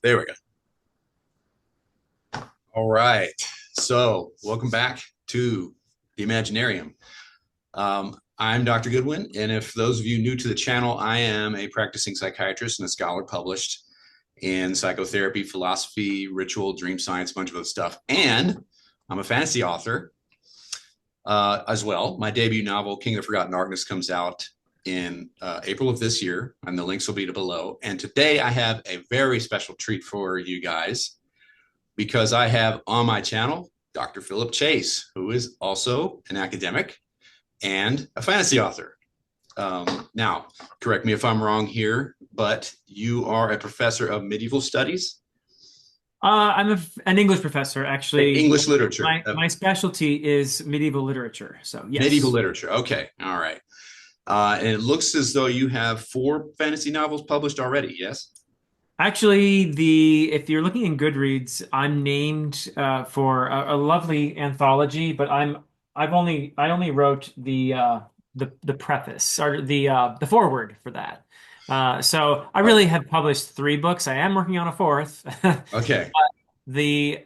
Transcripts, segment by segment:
There we go. All right. So, welcome back to the Imaginarium. I'm Dr. Goodwin, and if those of you new to the channel, I am a practicing psychiatrist and a scholar published in psychotherapy, philosophy, ritual, dream science, a bunch of other stuff. And I'm a fantasy author as well. My debut novel, King of the Forgotten Darkness, comes out in April of this year, and the links will be below. And today I have a very special treat for you guys because I have on my channel Dr. Philip Chase, who is also an academic and a fantasy author. Now, correct me if I'm wrong here, but you are a professor of medieval studies? I'm an English professor, actually. English literature. My specialty is medieval literature. So Medieval yes. literature. Okay. All right. And it looks as though you have 4 fantasy novels published already. Yes. Actually, if you're looking in Goodreads, I'm named for a lovely anthology, but I only wrote the preface or the foreword for that. So I really have published 3 books. I am working on a fourth. Okay. The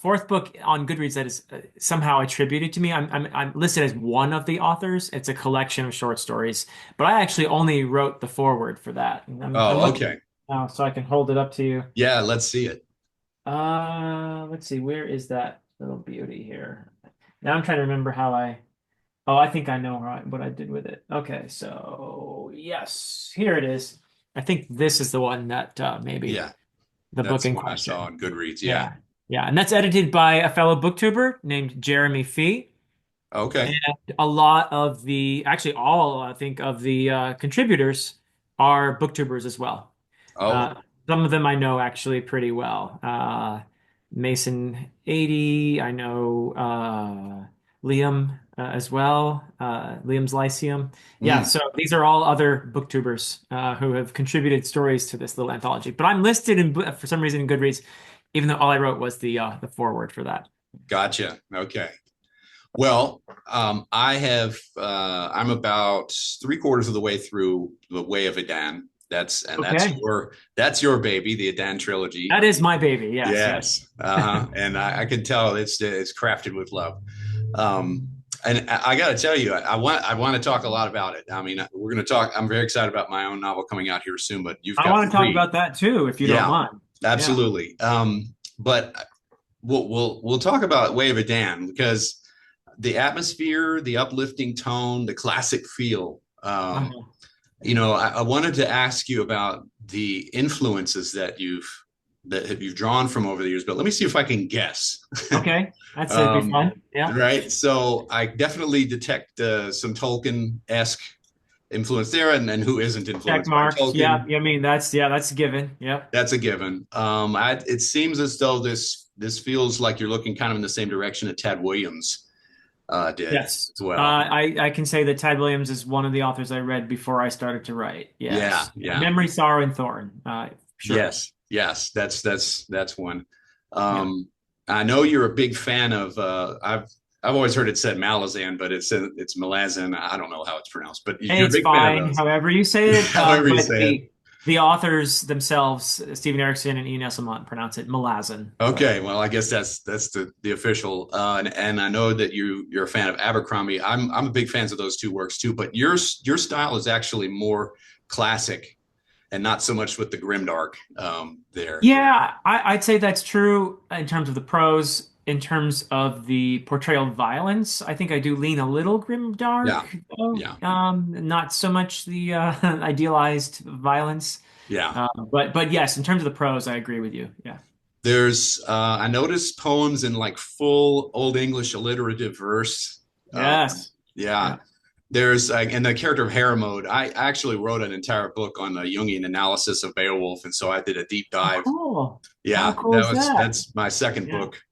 fourth book on Goodreads that is somehow attributed to me. I'm listed as one of the authors. It's a collection of short stories, but I actually only wrote the foreword for that. And I'm Oh, looking okay. now, so I can hold it up to you. Yeah. Let's see it. Let's see, where is that little beauty here? Now I'm trying to remember how I. Oh, I think I know what I did with it. Okay, so yes, here it is. I think this is the one that maybe Yeah. the book That's the in one I saw question. on Goodreads. Yeah. Yeah. Yeah. And that's edited by a fellow booktuber named Jeremy Fee. And Okay. a lot of actually all, I think, of the contributors are booktubers as well. Oh. Uh, some of them I know actually pretty well. Mason 80, I know Liam as well, Liam's Lyceum. Yeah, Mm. so these are all other booktubers who have contributed stories to this little anthology. But I'm listed for some reason in Goodreads, even though all I wrote was the foreword for that. Gotcha. Okay. Well, I have. I'm about 3/4 of the way through the Way of Edan. Okay. That's your baby, the Edan trilogy. That is my baby. Yes, yes. Yes, and I can tell it's crafted with love. And I got to tell you, I want to talk a lot about it. I mean, we're going to talk. I'm very excited about my own novel coming out here soon, but you've I got want to talk 3. about that too, if you don't Yeah, mind. Yeah. absolutely. But we'll talk about Way of Edan because the atmosphere, the uplifting tone, the classic feel. Uh-huh. I wanted to ask you about the influences that you've drawn from over the years, but let me see if I can guess. Okay. It'd be um, fun. Yeah. right. So I definitely detect some Tolkien-esque influence there, and who isn't Check influenced by marks. Yeah. Tolkien? I mean, that's a given. Yep. That's a given. It seems as though this feels like you're looking kind of in the same direction that Tad Williams did Yes. as well. I can say that Tad Williams is one of the authors I read before I started to write. Yeah, Yes. yeah. Memory, Sorrow, and Thorn. Sure. Yes, that's one. Yeah. I know you're a big fan of. I've always heard it said Malazan, but it's Malazan. I don't know how it's pronounced, but Hey, you're a it's big fan of fine, those. however you say it. However you But say it. the authors themselves, Stephen Erickson and Ian Esselmont, pronounce it Malazan. But Okay, well, I guess that's the official. And I know that you're a fan of Abercrombie. I'm a big fan of those 2 works too. But your style is actually more classic and not so much with the grimdark there. yeah, I'd say that's true in terms of the prose. In terms of the portrayal of violence, I think I do lean a little grim dark, Yeah, though. yeah, Not so much the idealized violence. yeah. But yes, in terms of the prose, I agree with you. Yeah. There's I noticed poems in like full Old English alliterative verse. Yes. Yeah, Yeah. there's and the character of Heremode. I actually wrote an entire book on the Jungian analysis of Beowulf, and so I did a deep Oh, dive. cool. How Yeah, cool is that? that's my second Yeah. book.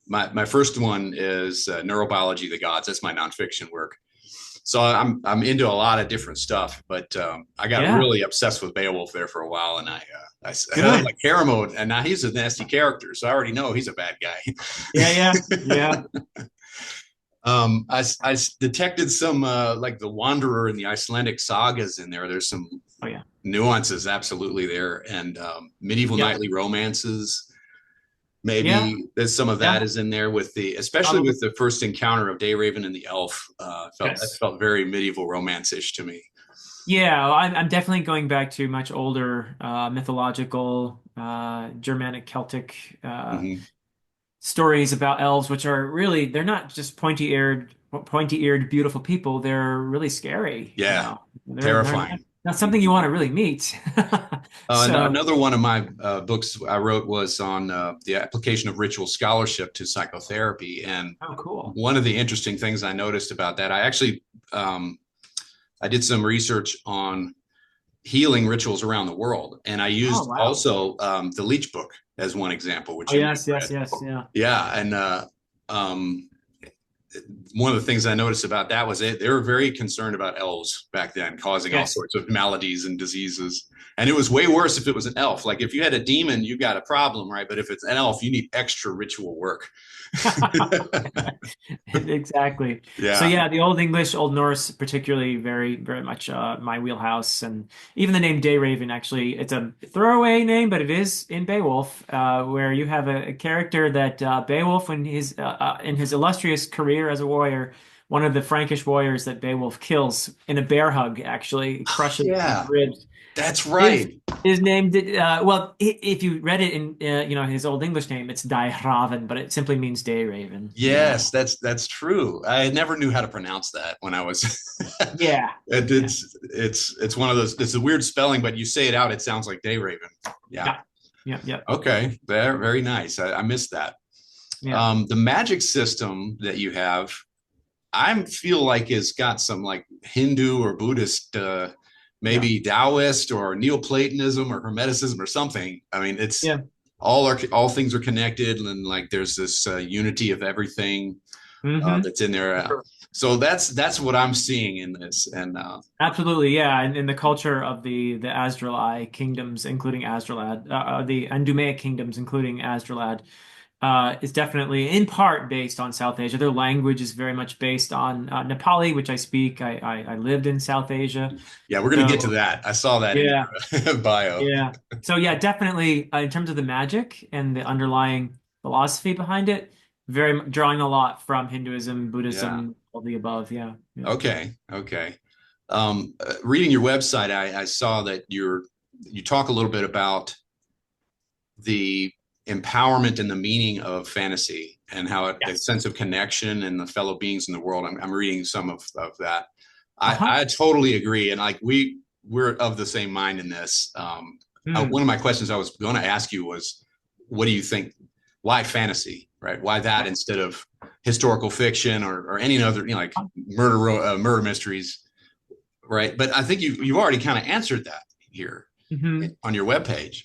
My first one is Neurobiology of the Gods. That's my nonfiction work. So I'm into a lot of different stuff, but I got Yeah. really obsessed with Beowulf there for a while, and I Good. like Heremode, and now he's a nasty character, so I already know he's a bad guy. Yeah. Yeah. Yeah. I detected some like the Wanderer and the Icelandic sagas in there. There's some Oh, yeah. nuances absolutely there, and medieval Yep. knightly romances. Yeah. Maybe there's some of that Yeah. is in there with especially Probably. with the first encounter of Dayraven and the elf. It Yes. felt very medieval romance-ish to me. Yeah, I'm definitely going back to much older mythological Germanic Celtic Hmm. stories about elves, which are really they're not just pointy-eared beautiful people. They're really scary, you Yeah, know. They're terrifying. not something you want to really meet. So, Another one of my books I wrote was on the application of ritual scholarship to psychotherapy. And oh, cool. one of the interesting things I noticed about that, um, I did some research on healing rituals around the world, and I Oh, used wow. also the Leech Book as one example, which Oh, you may have yes, yes, read. yes, yeah. Yeah, and um, one of the things I noticed about that was they were very concerned about elves back then, causing all Yes. sorts of maladies and diseases. And it was way worse if it was an elf. Like if you had a demon, you got a problem, right? But if it's an elf, you need extra ritual work. Exactly. So Yeah, yeah, the Old English, Old Norse, particularly very, very much my wheelhouse. And even the name Dayraven, actually, it's a throwaway name, but it is in Beowulf, where you have a character that Beowulf, when he's in his illustrious career as a warrior, one of the Frankish warriors that Beowulf kills in a bear hug, actually crushes his yeah, ribs that's is right. is named well if you read it in his Old English name it's Dayraven, but it simply means day raven. Yeah. Yes, that's true. I never knew how to pronounce that when I was. Yeah. Yeah. It's one of those. It's a weird spelling, but you say it out, it sounds like day raven. Yeah. Yeah. Yeah. Yeah. Okay. Very nice. I missed that. Yeah. The magic system that you have, I feel like has got some like Hindu or Buddhist, Yeah. maybe Taoist or Neoplatonism or Hermeticism or something. I mean, it's Yeah. all things are connected, and like there's this unity of everything Hmm. that's in there. So that's what I'm seeing in this, and Absolutely, yeah. And in the culture of the Azrali kingdoms, including Azralad, the Andumaic kingdoms, including Azralad, is definitely in part based on South Asia. Their language is very much based on Nepali, which I speak. I lived in South Asia, yeah, we're gonna get to so that. I saw that in yeah. your bio. Yeah. So yeah, definitely in terms of the magic and the underlying philosophy behind it, drawing a lot from Hinduism, Yeah. Buddhism, all the above. Yeah. Yeah. Okay. Reading your website, I saw that you talk a little bit about the empowerment and the meaning of fantasy and how the Yes. sense of connection and the fellow beings in the world. I'm reading some of that. Uh-huh. I totally agree, and like we're of the same mind in this. One Hmm. of my questions I was going to ask you was, what do you think? Why fantasy? Right? Why that Yeah. instead of historical fiction or any other, like murder mysteries? Right? But I think you've already kind of answered that here Hmm. on your webpage.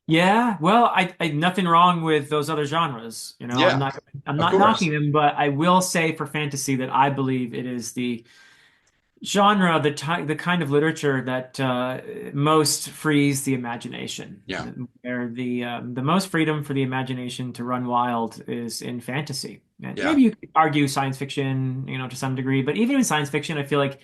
Yeah. Well, nothing wrong with those other genres. Yeah, I'm of not knocking course. them, but I will say for fantasy that I believe it is the genre, the kind of literature that most frees the imagination, Yeah, where the most freedom for the imagination to run wild is in fantasy. And yeah, maybe you could argue science fiction, to some degree, but even in science fiction, I feel like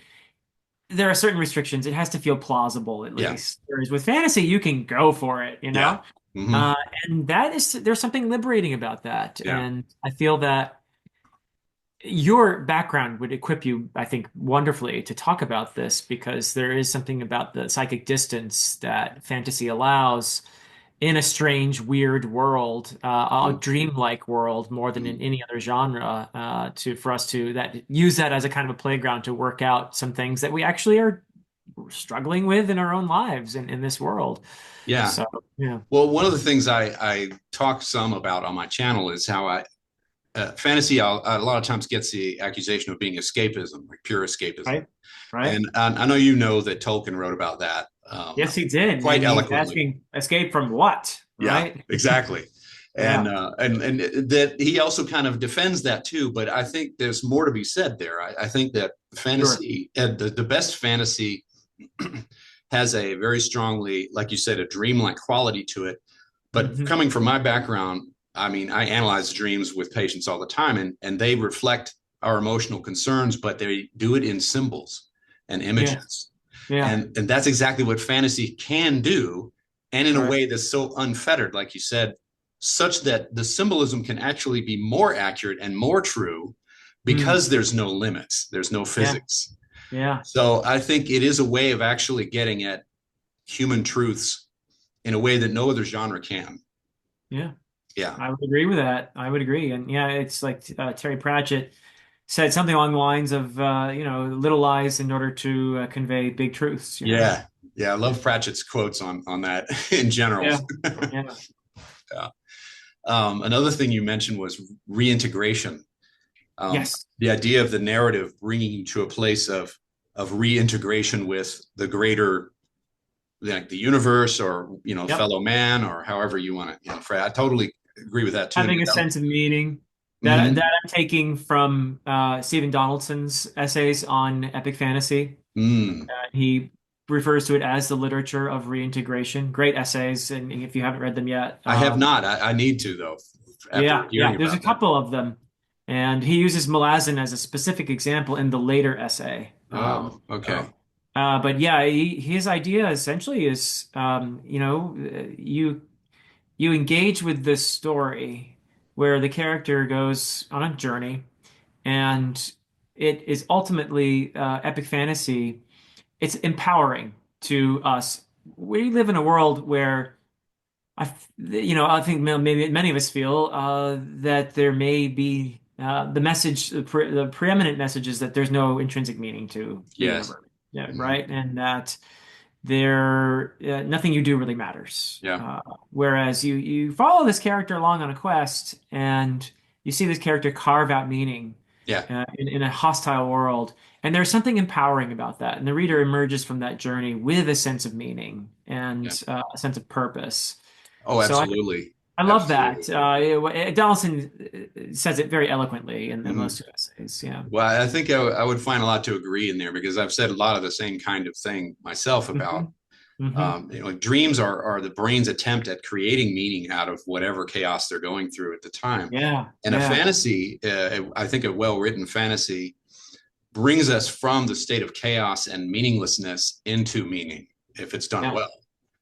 there are certain restrictions. It has to feel plausible at yeah, least. Whereas with fantasy, you can go for it, yeah. Hmm. Uh, and there's something liberating about that. Yeah, And I feel that your background would equip you, I think, wonderfully to talk about this because there is something about the psychic distance that fantasy allows in a strange, weird world, a mm-hmm. dreamlike world more than in any other genre, to for us to that use that as a kind of a playground to work out some things that we actually are struggling with in our own lives and in this world. Yeah. So, yeah. Well, one of the things I talk some about on my channel is how fantasy a lot of times gets the accusation of being escapism, like pure escapism. Right. Right. And I know you know that Tolkien wrote about that Yes, he did. quite And he's eloquently. asking escape from what? Yeah, Right. exactly. And Yeah. and that he also kind of defends that too. But I think there's more to be said there. I think that Sure. fantasy, the best fantasy, has a very strongly, like you said, a dreamlike quality to it. But Hmm. coming from my background, I mean, I analyze dreams with patients all the time, and they reflect our emotional concerns, but they do it in symbols and Yes. images. Yeah. And that's exactly what fantasy can do, and in a Right. way that's so unfettered, like you said, such that the symbolism can actually be more accurate and more true Mm. because there's no limits, there's no Yeah. physics. Yeah. So I think it is a way of actually getting at human truths in a way that no other genre can. Yeah. Yeah. I would agree with that. I would agree. And yeah, it's like Terry Pratchett said something along the lines of, little lies in order to convey big truths, Yeah. Yeah. I love Pratchett's quotes on that in general. Yeah. Yeah. Yeah. Another thing you mentioned was reintegration. Yes. The idea of the narrative bringing you to a place of reintegration with the greater, like the universe, or Yep. fellow man, or however you want to, Fred. I totally agree with that too. Having a sense of meaning that Mm-hmm. I'm taking from Stephen Donaldson's essays on epic fantasy. Mm. He refers to it as the literature of reintegration. Great essays, and if you haven't read them yet, I have not. I need to though. After yeah, hearing there's a about that. couple of them, and he uses Malazan as a specific example in the later essay. Oh, okay. But yeah, his idea essentially is, you engage with this story where the character goes on a journey, and it is ultimately epic fantasy. It's empowering to us. We live in a world where I think maybe many of us feel that there may be the preeminent message is that there's no intrinsic meaning to the Yes. universe, yeah, Mhm. right? And that nothing you do really matters. Yeah. Whereas you follow this character along on a quest, and you see this character carve out meaning Yeah. in a hostile world, and there's something empowering about that, and the reader emerges from that journey with a sense of meaning Yeah. and a sense of purpose. Oh, So absolutely. I love Absolutely. that. Donaldson says it very eloquently in Mhm. those two essays. Yeah. Well, I think I would find a lot to agree in there because I've said a lot of the same kind of thing myself about, Hmm. Hmm. dreams are the brain's attempt at creating meaning out of whatever chaos they're going through at the time. Yeah. And a Yeah. fantasy, I think a well-written fantasy brings us from the state of chaos and meaninglessness into meaning if it's done Yeah. well,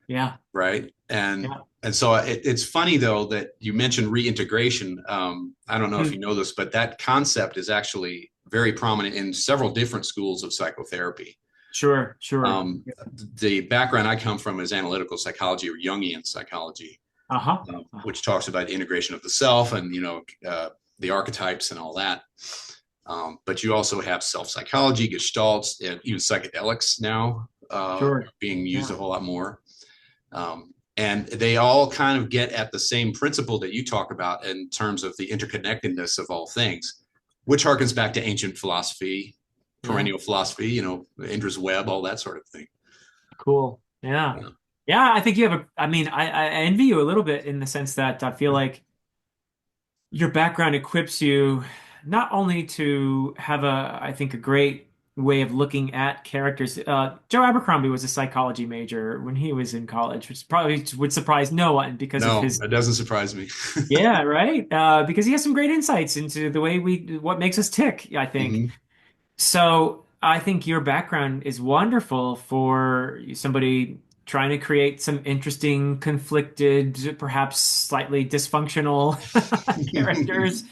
Yeah. right? And Yeah. and so it's funny though that you mentioned reintegration. I don't know if Mm. you know this, but that concept is actually very prominent in several different schools of psychotherapy. Sure. Sure. Um, the background I come from is analytical psychology or Jungian psychology, Uh-huh. Uh-huh. which talks about the integration of the self and the archetypes and all that. But you also have self psychology, gestalts, and even psychedelics now Sure. being used Yeah. a whole lot more. And they all kind of get at the same principle that you talk about in terms of the interconnectedness of all things, which harkens back to ancient philosophy, Yeah. perennial philosophy, Indra's web, all that sort of thing. Cool. Yeah. Yeah. Yeah. I think you have I mean, I envy you a little bit in the sense that I feel like your background equips you not only to have I think, a great way of looking at characters. Joe Abercrombie was a psychology major when he was in college, which probably would surprise no one because of No, his, that doesn't surprise me. yeah, right. Because he has some great insights into the way what makes us tick, I think. Hmm. So I think your background is wonderful for somebody trying to create some interesting, conflicted, perhaps slightly dysfunctional characters,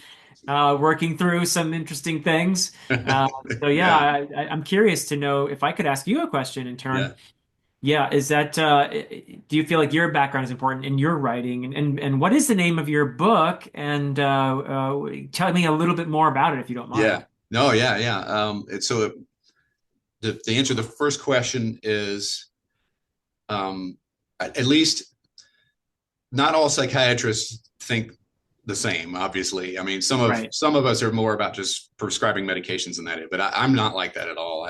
working through some interesting things. Uh, so yeah, Yeah, I'm curious to know if I could ask you a question in yeah. turn. Yeah, is that do you feel like your background is important in your writing, and what is the name of your book? And tell me a little bit more about it if you don't Yeah. mind. No, yeah, yeah. So the answer to the first question is, at least not all psychiatrists think the same. Obviously, I mean, Right. some of us are more about just prescribing medications and that, but I'm not like that at all.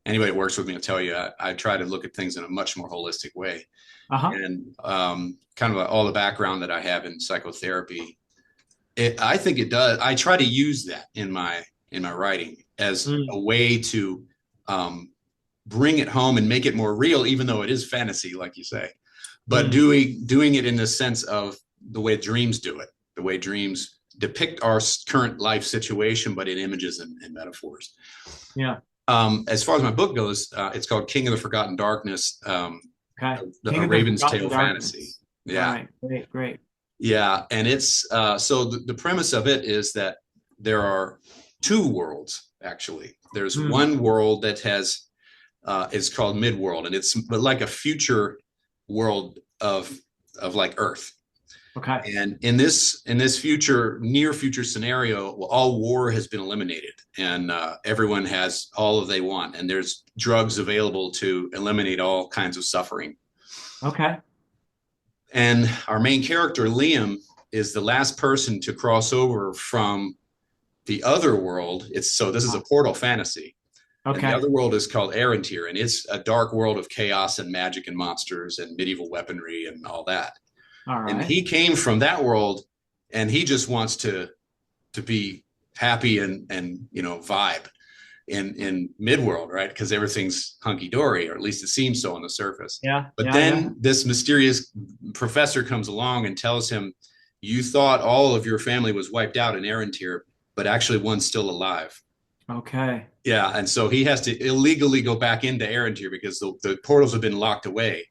Anybody that works with me will tell you I try to look at things in a much more holistic way, Uh-huh. and kind of all the background that I have in psychotherapy. I think it does. I try to use that in my writing as Mm, a way to um, bring it home and make it more real, even though it is fantasy, like you say. But mm. doing it in the sense of the way dreams do it, the way dreams depict our current life situation, but in images and metaphors. Yeah. As far as my book goes, it's called King of the Forgotten Darkness, Okay. King a of the Raven's Forgotten Tale fantasy. Darkness. All Yeah. right. Great. Great. Yeah. And it's so the premise of it is that there are two worlds, actually. There's Hmm. one world that has is called Midworld, and it's like a future world of like Earth. Okay. And in this future, near future scenario, well, all war has been eliminated, and everyone has all that they want, and there's drugs available to eliminate all kinds of suffering. Okay. And our main character, Liam, is the last person to cross over from the other world. It's so this is a portal fantasy, and the Okay. other world is called Arantir, and it's a dark world of chaos and magic and monsters and medieval weaponry and all that. All And right. he came from that world, and he just wants to be happy and vibe in Midworld, right? Because everything's hunky dory, or at least it seems so on the surface. Yeah. But Yeah. Yeah. then this mysterious professor comes along and tells him, "You thought all of your family was wiped out in Arantir, but actually one's still alive." Okay. Yeah, and so he has to illegally go back into Arantir because the portals have been locked away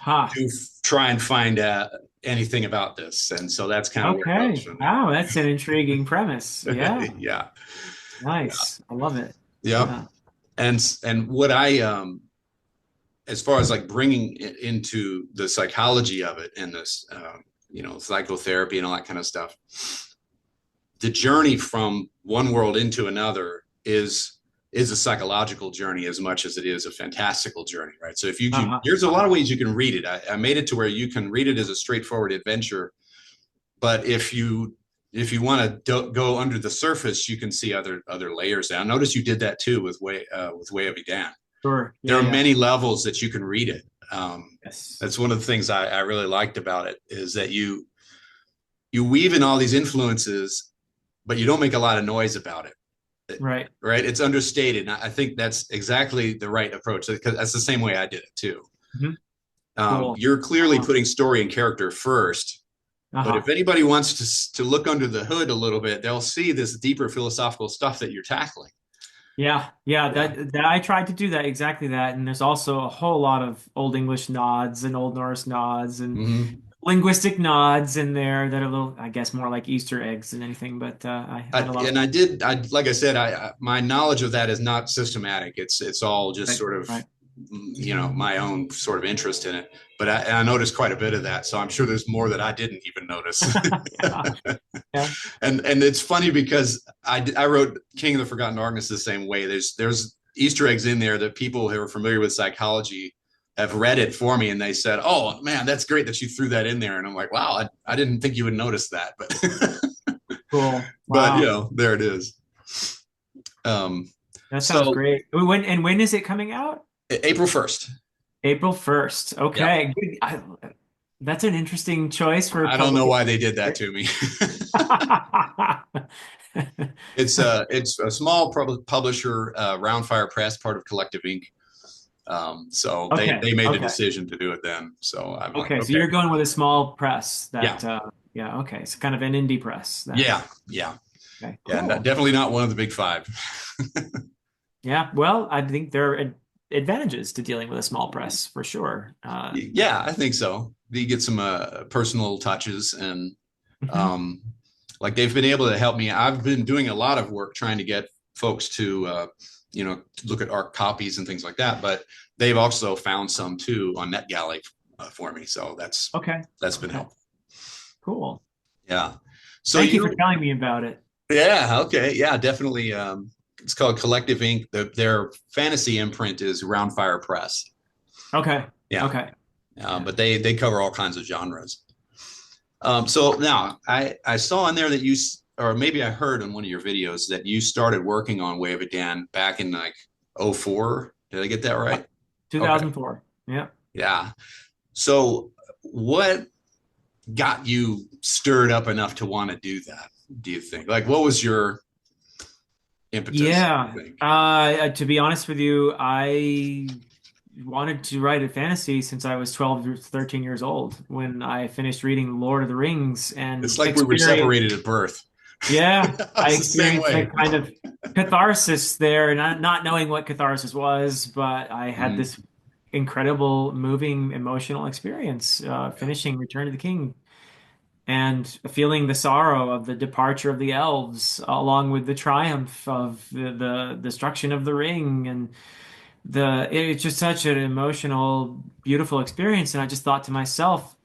Ha. to try and find anything about this, and so that's kind of where it goes Okay. from Wow, that's an intriguing premise. there. Yeah. Yeah, Nice. I love it. yeah, Yeah. and what I as far as like bringing it into the psychology of it and this psychotherapy and all that kind of stuff, the journey from one world into another is a psychological journey as much as it is a fantastical journey, right? So if you can, Uh-huh. there's a lot of ways you can read it. I made it to where you can read it as a straightforward adventure, but if you want to go under the surface, you can see other layers. And I noticed you did that too with Way of Edan. Sure. There Yeah. are Yeah. many levels that you can read it. Yes. That's one of the things I really liked about it, is that you weave in all these influences, but you don't make a lot of noise about it. Right. Right? It's understated. And I think that's exactly the right approach, because that's the same way I did it too. Hmm. Cool. You're clearly putting story and character first, but Uh-huh. if anybody wants to look under the hood a little bit, they'll see this deeper philosophical stuff that you're tackling. Yeah, yeah, Yeah. that I tried to do that exactly that, and there's also a whole lot of Old English nods and Old Norse nods and Mm-hmm. linguistic nods in there that are a little, I guess, more like Easter eggs than anything. But I had a lot of Like I said, my knowledge of that is not systematic. It's all just right, sort of, right. my own sort of interest in it. But I noticed quite a bit of that. So I'm sure there's more that I didn't even notice. Yeah, yeah. And it's funny because I wrote King of the Forgotten Darkness the same way. There's Easter eggs in there that people who are familiar with psychology have read it for me, and they said, "Oh man, that's great that you threw that in there." And I'm like, "Wow, I didn't think you would notice that." Cool. But Wow, there it is. that sounds So great. When is it coming out? April 1st. April 1st. Yep. Okay, good. That's an interesting choice for I don't know publication. why they did that to me. It's a small publisher, Roundfire Press, part of Collective Inc. So Okay, they made the okay. decision to do it then. So I'm like, Okay, so okay, you're going with a small press yeah, that yeah, okay. So kind of an indie press then. yeah, yeah, Okay, yeah. cool. Definitely not one of the big five. Yeah, well, I think there are advantages to dealing with a small press for sure. Yeah, I think so. You get some personal touches, and Mhm. um, like they've been able to help me. I've been doing a lot of work trying to get folks to look at art copies and things like that, but they've also found some too on NetGalley for me. So Okay. that's been Okay. helpful. Cool. Yeah. So Thank you for telling me about it. yeah, okay, yeah, definitely. It's called Collective Inc. Their fantasy imprint is Roundfire Press. Okay. Yeah, Okay. Yeah. but they cover all kinds of genres. So now I saw in there that or maybe I heard in one of your videos that you started working on Way of Edan back in like '04. Did I get that right? Okay. 2004. Yeah. Yeah. So what got you stirred up enough to want to do that? Do you think? Like, what was your impetus, Yeah. you think? To be honest with you, I wanted to write a fantasy since I was 12 or 13 years old when I finished reading Lord of the Rings It's and like we were experienced, separated at birth. yeah, I It's the same experienced way. that kind of catharsis there, not knowing what catharsis was, but I had Mhm. this incredible, moving, emotional experience finishing Return of the King and feeling the sorrow of the departure of the elves, along with the triumph of the destruction of the ring, and it's just such an emotional, beautiful experience. And I just thought to myself,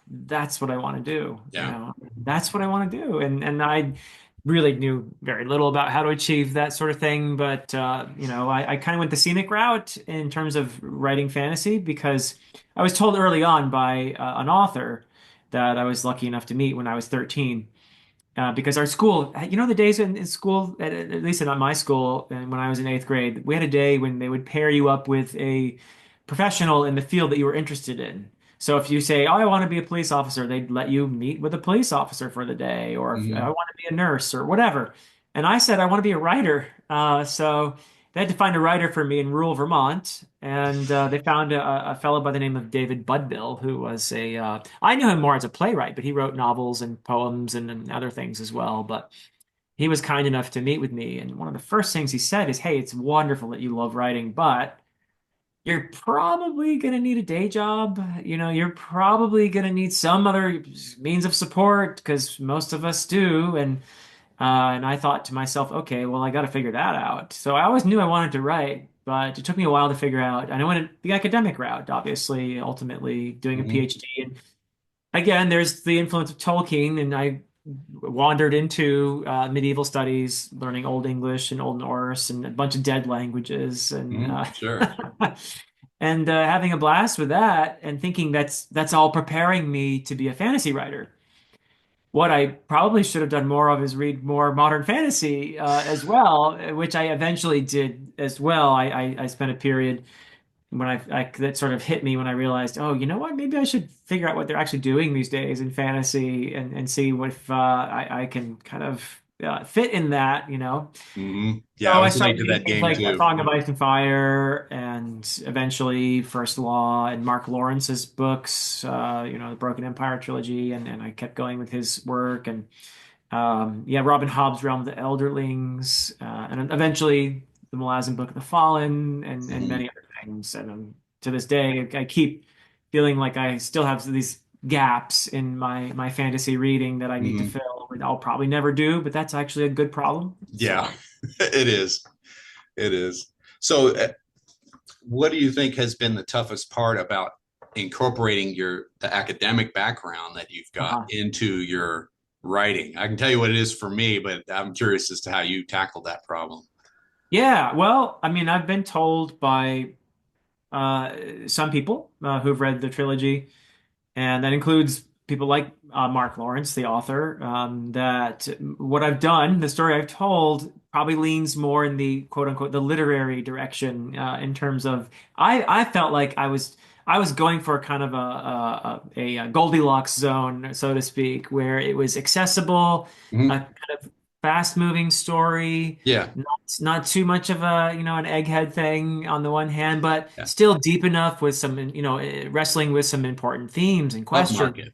that's what I want to do. Yeah. That's what I want to do. And I really knew very little about how to achieve that sort of thing. But I kind of went the scenic route in terms of writing fantasy because I was told early on by an author that I was lucky enough to meet when I was 13 because our school, the days in school, at least at my school, and when I was in eighth grade, we had a day when they would pair you up with a professional in the field that you were interested in. So if you say, "Oh, I want to be a police officer," they'd let you meet with a police officer for the day, or if I Mhm. want to be a nurse or whatever. And I said I want to be a writer. So they had to find a writer for me in rural Vermont, and they found a fellow by the name of David Budbill, who was I knew him more as a playwright, but he wrote novels and poems and other things as well. But he was kind enough to meet with me, and one of the first things he said is, "Hey, it's wonderful that you love writing, but you're probably going to need a day job. You're probably going to need some other means of support because most of us do." And I thought to myself, okay, well, I got to figure that out. So I always knew I wanted to write, but it took me a while to figure out. And I went the academic route, obviously, ultimately doing a Mhm. PhD. And again, there's the influence of Tolkien, and I wandered into medieval studies, learning Old English and Old Norse and a bunch of dead languages, and Mhm. Sure. and having a blast with that, and thinking that's all preparing me to be a fantasy writer. What I probably should have done more of is read more modern fantasy as well, which I eventually did as well. I spent a period when that sort of hit me when I realized, oh, you know what? Maybe I should figure out what they're actually doing these days in fantasy and see what if I can kind of fit in that. Yeah, I So I was late started to reading that things game like A too. Song of Ice and Fire and eventually First Law and Mark Lawrence's books, the Broken Empire trilogy, and I kept going with his work and yeah, Robin Hobb's Realm of the Elderlings, and eventually the Malazan Book of the Fallen, and Mhm. many other things. And to this day, I keep feeling like I still have these gaps in my fantasy reading that I need to Mhm. fill. I'll probably never do, but that's actually a good problem. Yeah, So. it is. It is. So, what do you think has been the toughest part about incorporating the academic background that you've got uh into your writing? I can tell you what it is for me, but I'm curious as to how you tackled that problem. Yeah, well, I mean, I've been told by some people who've read the trilogy, and that includes people like Mark Lawrence, the author, that what I've done, the story I've told, probably leans more in the quote unquote the literary direction in terms of I felt like I was going for kind of a Goldilocks zone, so to speak, where it was accessible, a Mhm. kind of fast-moving story, Yeah, not too much of an egghead thing on the one hand, but yeah. still deep enough with some, wrestling with some important themes and questions. Upmarket,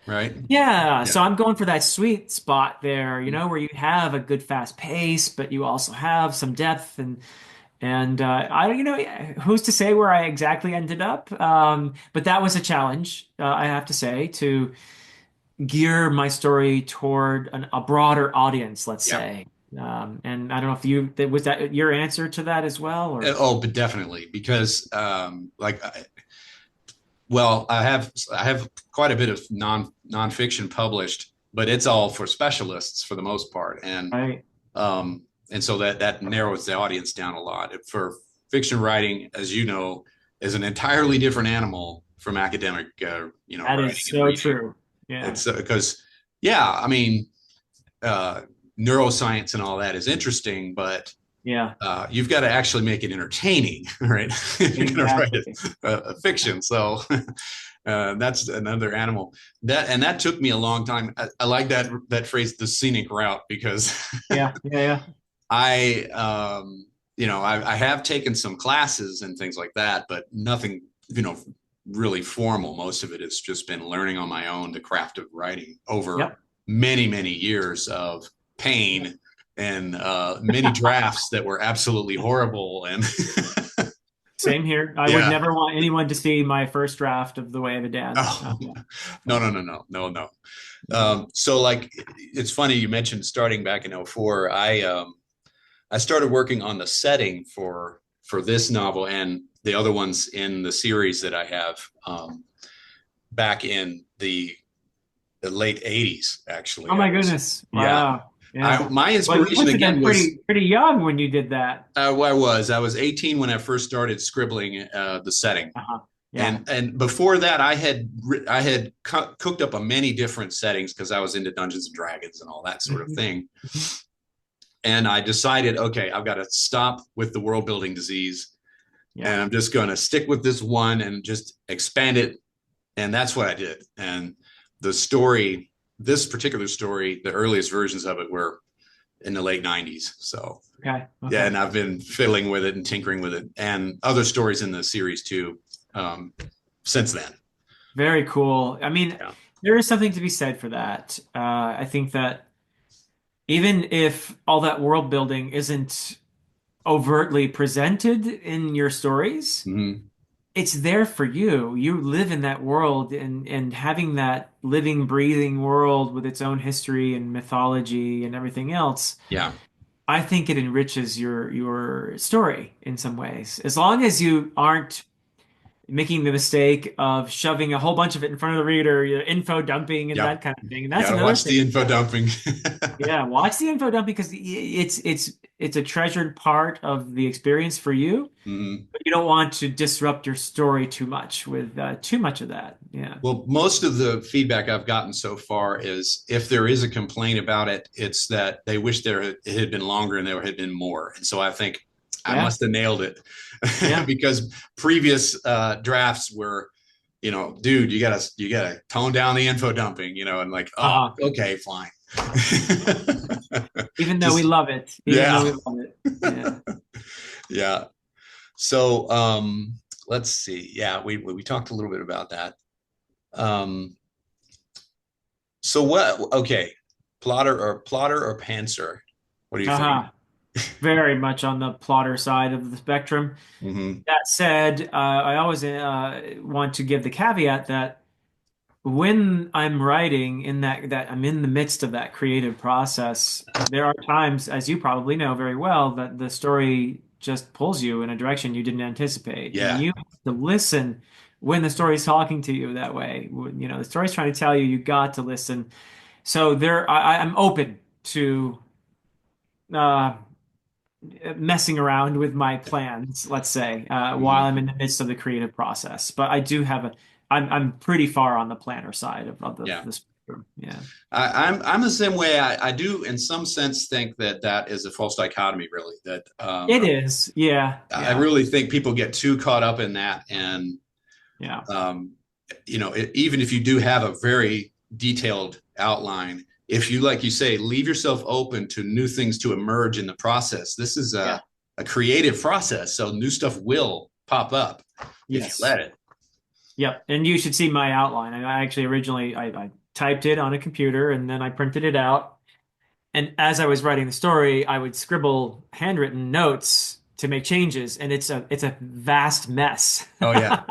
right? Yeah, Yeah. so I'm going for that sweet spot there, where you have a good fast pace, but you also have some depth and who's to say where I exactly ended up? But that was a challenge, I have to say, to gear my story toward a broader audience, let's Yeah. say. And I don't know if was that your answer to that as well, or Oh, but definitely because well, I have quite a bit of nonfiction published, but it's all for specialists for the most part, right? and so that narrows the audience down a lot. For fiction writing, as you know, is an entirely different animal from academic, That writing is and so reading. true. Yeah, It's because, yeah, I mean, uh, neuroscience and all that is interesting, but yeah, you've got to actually make it entertaining, right? If you're going to write exactly. a fiction. So that's another animal. That took me a long time. I like that phrase, the scenic route, because Yeah, yeah, yeah. I, I have taken some classes and things like that, but nothing, really formal. Most of it has just been learning on my own the craft of writing over Yep. many, many years of pain and many drafts that were absolutely horrible. And Same here. I would yeah, never want anyone to see my first draft of The Way of Edan. oh, no, no, no, no, no, no. Yeah. So like, it's funny you mentioned starting back in '04. I started working on the setting for this novel and the other ones in the series that I have back in the late '80s, Oh actually. my goodness. Yeah. Wow. Yeah. My Well, you inspiration must have again been was pretty young when you did that. I was 18 when I first started scribbling the setting. Uh-huh. Yeah. And before that, I had cooked up a many different settings because I was into Dungeons and Dragons and all that sort of Mhm. thing. Mhm. And I decided, okay, I've got to stop with the world building disease, Yeah. and I'm just going to stick with this one and just expand it. And that's what I did. And the story, this particular story, the earliest versions of it were in the late '90s. So Okay. yeah, Okay. and I've been fiddling with it and tinkering with it, and other stories in the series too um, since then. Very cool. I mean, Yeah. there is something to be said for that. I think that even if all that world building isn't overtly presented in your stories, Mm-hmm. it's there for you. You live in that world, and having that living, breathing world with its own history and mythology and everything else, Yeah. I think it enriches your story in some ways. As long as you aren't making the mistake of shoving a whole bunch of it in front of the reader, info dumping and Yep. that kind of thing. And You that's gotta another watch the thing info dumping. yeah, watch the info dump because it's a treasured part of the experience for you, Mhm. but you don't want to disrupt your story too much with too much of that. Yeah. Well, most of the feedback I've gotten so far is if there is a complaint about it, it's that they wish it had been longer and there had been more. And so I think I Yeah. must have nailed it Yeah. because previous drafts were, dude, you gotta tone down the info dumping, and like, oh, Uh-huh. okay, fine. Even though we Just love it, even though yeah, we love it. Yeah. yeah. So let's see. Yeah, we talked a little bit about that. Um, so what? Okay, plotter or pantser? What do you think? Uh-huh. Very much on the plotter side of the spectrum. Hmm. That said, I always want to give the caveat that when I'm writing in that I'm in the midst of that creative process, there are times, as you probably know very well, that the story just pulls you in a direction you didn't anticipate, and Yeah. you have to listen when the story's talking to you that way. The story's trying to tell you, you got to listen. So I'm open to uh, messing around with my plans, let's say, while I'm Hmm. in the midst of the creative process. But I do have I'm pretty far on the planner side of Yeah. the spectrum. Yeah. I'm the same way. I do, in some sense, think that is a false dichotomy. Really, that It is. Yeah. I Yeah. really think people get too caught up in that, and Yeah. um, even if you do have a very detailed outline, if you, like you say, leave yourself open to new things to emerge in the process, this is Yeah. a creative process. So new stuff will pop up if you Yes. let it. Yep. And you should see my outline. I actually originally I typed it on a computer and then I printed it out. And as I was writing the story, I would scribble handwritten notes to make changes, and it's a vast mess. Oh, yeah.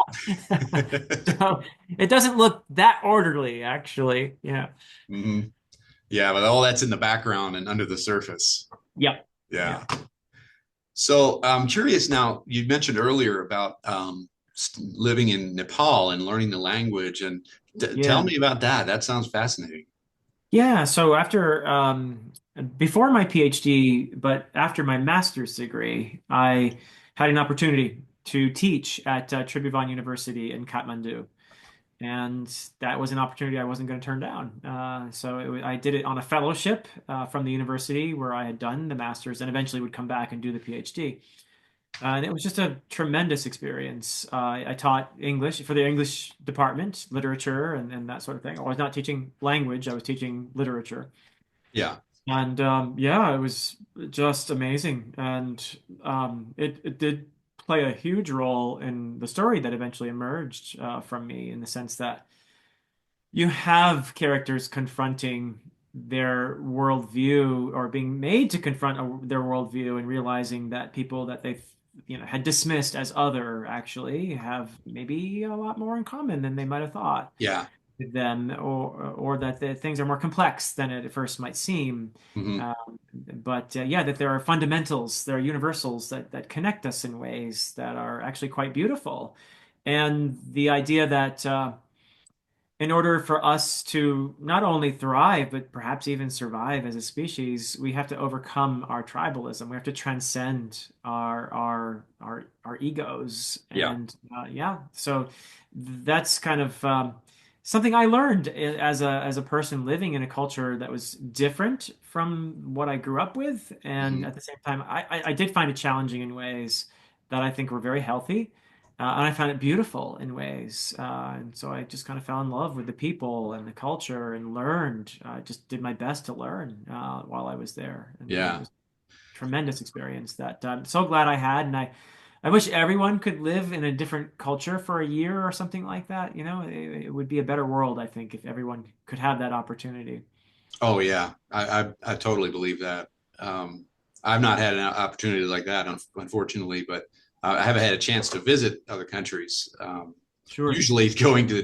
So it doesn't look that orderly, actually. Yeah. Hmm. Yeah, but all that's in the background and under the surface. Yep. Yeah. Yeah. So I'm curious now, you mentioned earlier about living in Nepal and learning the language. And tell Yeah. me about that. That sounds fascinating. Yeah. So after before my PhD, but after my master's degree, I had an opportunity to teach at Tribhuvan University in Kathmandu. And that was an opportunity I wasn't going to turn down. I did it on a fellowship from the university where I had done the master's and eventually would come back and do the PhD. And it was just a tremendous experience. I taught English for the English department, literature, and that sort of thing. I was not teaching language, I was teaching literature. Yeah. And yeah, it was just amazing. And it did play a huge role in the story that eventually emerged from me in the sense that you have characters confronting their worldview or being made to confront their worldview and realizing that people that they've had dismissed as other actually have maybe a lot more in common than they might have thought Yeah. with them, or that the things are more complex than it at first might seem. Hmm. But yeah, that there are fundamentals, there are universals that connect us in ways that are actually quite beautiful. And the idea that in order for us to not only thrive, but perhaps even survive as a species, we have to overcome our tribalism. We have to transcend our egos. Yeah. And yeah, so that's kind of something I learned as a person living in a culture that was different from what I grew up with. And Hmm. at the same time, I did find it challenging in ways that I think were very healthy. And I found it beautiful in ways. And so I just kind of fell in love with the people and the culture and learned. I just did my best to learn while I was there. And it Yeah. was a tremendous experience that I'm so glad I had. And I wish everyone could live in a different culture for a year or something like that. It would be a better world, I think, if everyone could have that opportunity. Oh yeah. I totally believe that. Um, I've not had an opportunity like that, unfortunately, but I haven't had a chance to visit other countries. Sure. Usually going to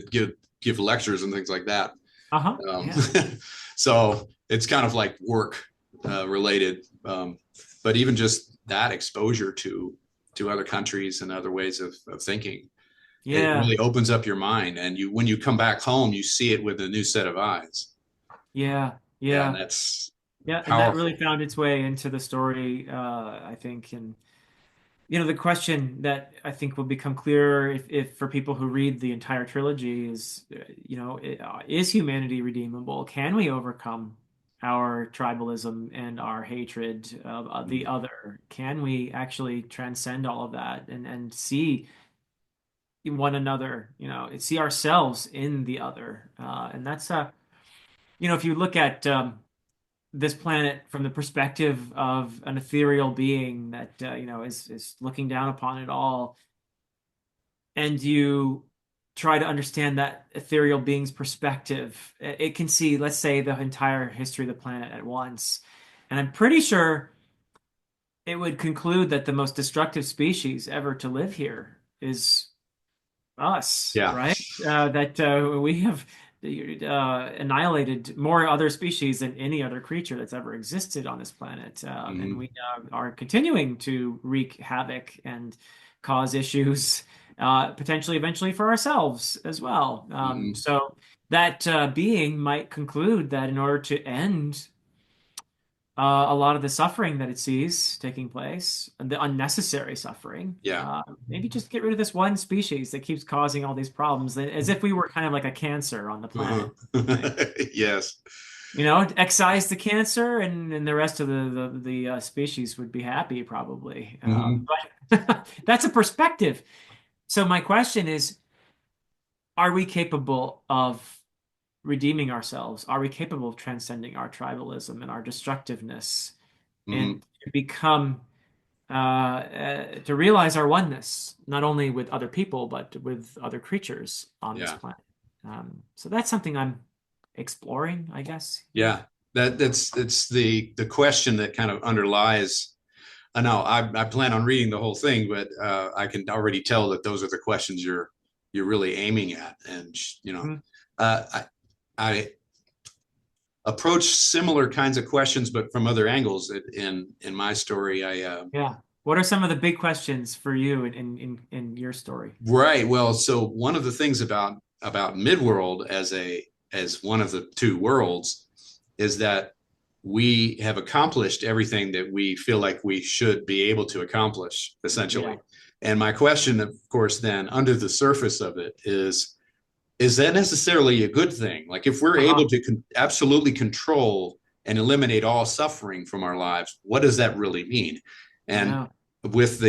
give lectures and things like that. Uh-huh. Um, Yeah. so it's kind of like work related. But even just that exposure to other countries and other ways of thinking, it Yeah. really opens up your mind. And you, when you come back home, you see it with a new set of eyes. Yeah. Yeah, and Yeah. that's Yeah. And that really powerful. found its way into the story, I think. And the question that I think will become clearer if for people who read the entire trilogy is, is humanity redeemable? Can we overcome our tribalism and our hatred of the Mhm. other? Can we actually transcend all of that and see one another, see ourselves in the other? And that's, if you look at this planet from the perspective of an ethereal being that is looking down upon it all, and you try to understand that ethereal being's perspective, it can see, let's say, the entire history of the planet at once. And I'm pretty sure it would conclude that the most destructive species ever to live here is us, Yeah. right? That we have annihilated more other species than any other creature that's ever existed on this planet. And Hmm. we are continuing to wreak havoc and cause issues, potentially eventually for ourselves as well. Hmm. So that being might conclude that in order to end a lot of the suffering that it sees taking place, the unnecessary suffering. Yeah. Maybe just get rid of this one species that keeps causing all these problems, as if we were kind of like a cancer on the Uh-huh. planet. Like, Yes. excise the cancer, and the rest of the species would be happy, probably. Hmm. But that's a perspective. So my question is, are we capable of redeeming ourselves? Are we capable of transcending our tribalism and our destructiveness Hmm. and become to realize our oneness, not only with other people, but with other creatures on this Yeah. planet. So that's something I'm exploring, I guess. Yeah. That's it's the question that kind of underlies. I know I plan on reading the whole thing, but I can already tell that those are the questions you're really aiming at. And Mhm. uh, I approach similar kinds of questions, but from other angles. In my story, Yeah. What are some of the big questions for you in your story? right. Well, so one of the things about Midworld as one of the two worlds is that we have accomplished everything that we feel like we should be able to accomplish, Yeah. essentially. And my question, of course, then under the surface of it is that necessarily a good thing? Like if we're able Uh-huh. to absolutely control and eliminate all suffering from our lives, what does that really mean? And Yeah. with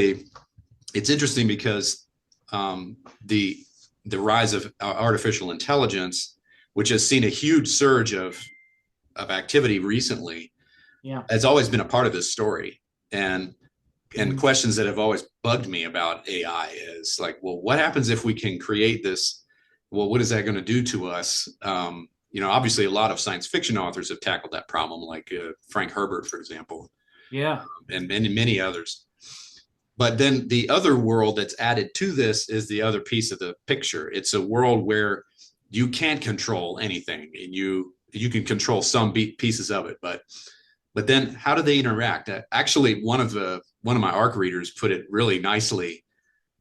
it's interesting because um, the the rise of artificial intelligence, which has seen a huge surge of activity recently, Yeah. has always been a part of this story. And Mhm. questions that have always bugged me about AI is like, well, what happens if we can create this? Well, what is that going to do to us? obviously a lot of science fiction authors have tackled that problem, like Frank Herbert, for example, Yeah. and many others. But then the other world that's added to this is the other piece of the picture. It's a world where you can't control anything, and you can control some pieces of it, but then how do they interact? Actually, one of my ARC readers put it really nicely,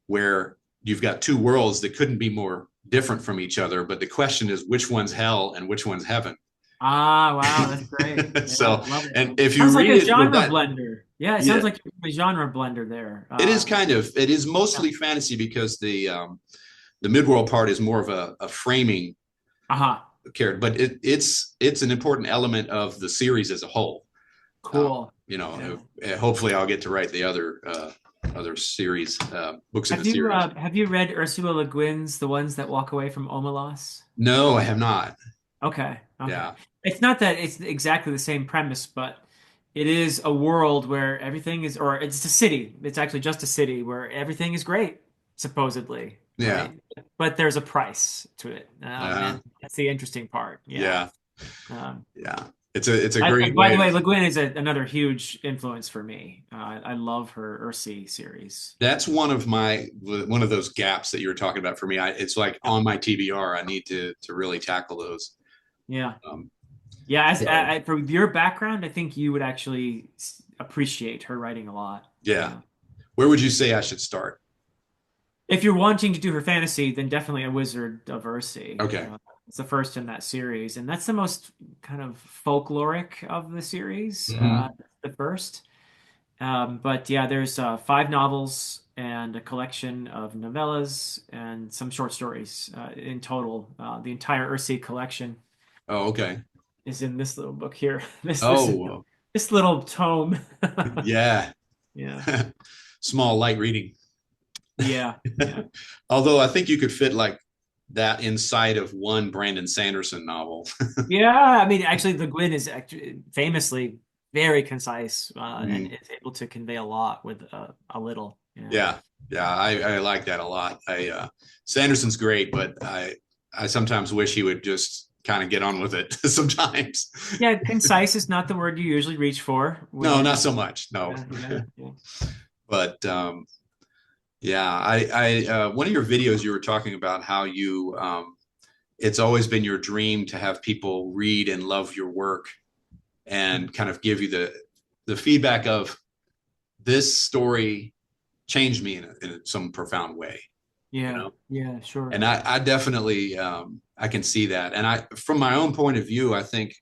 where you've got two worlds that couldn't be more different from each other, but the question is which one's hell and which one's heaven. Ah, wow, that's great. Yeah, So, I love it. and if you Sounds like read a it with genre that, blender. Yeah, it sounds yeah, like a genre blender there. it is Yeah. mostly fantasy because the midworld part is more of a framing Uh-huh. character, but it's an important element of the series as a whole. Uh, Cool. Yeah. Hopefully I'll get to write the other series books in the series. Have you read Ursula Le Guin's The Ones That Walk Away from Omelas? No, I have not. Okay. Okay. Yeah. It's not that it's exactly the same premise, but it is a world where everything is, or it's a city. It's actually just a city where everything is great, supposedly, Yeah. right? But there's a price to it. Uh, And that's the interesting part. Yeah. yeah. Um, Yeah. It's a great by way the way, to. Le Guin is another huge influence for me. I love her Ursi series. That's one of those gaps that you were talking about for me. It's like Yeah. on my TBR. I need to really tackle those. Yeah. Um, Yeah, so from your background, I think you would actually appreciate her writing a lot. yeah. Yeah. Where would you say I should start? If you're wanting to do her fantasy, then definitely A Wizard of Earthsea. Okay. It's the first in that series, and that's the most kind of folkloric of the series. Hmm. The first, but yeah, there's five novels and a collection of novellas and some short stories in total. The entire Earthsea collection Oh, okay. is in this little book here. Oh, This little tome. yeah. Yeah. Small, light reading. Yeah. Yeah. Although I think you could fit like that inside of one Brandon Sanderson novel. Yeah. I mean, actually, Le Guin is actually famously very concise and Mm, is able to convey a lot with a little. Yeah. yeah, yeah, I like that a lot. Sanderson's great, but I sometimes wish he would just kind of get on with it sometimes. Yeah. Concise is not the word you usually reach for No, when, not so much. No, yeah, yeah, yeah. but yeah, one of your videos you were talking about how you it's always been your dream to have people read and love your work and kind of give you the feedback of this story changed me in some profound way, you Yeah. know. Yeah. Sure. And I definitely I can see that. And from my own point of view, I think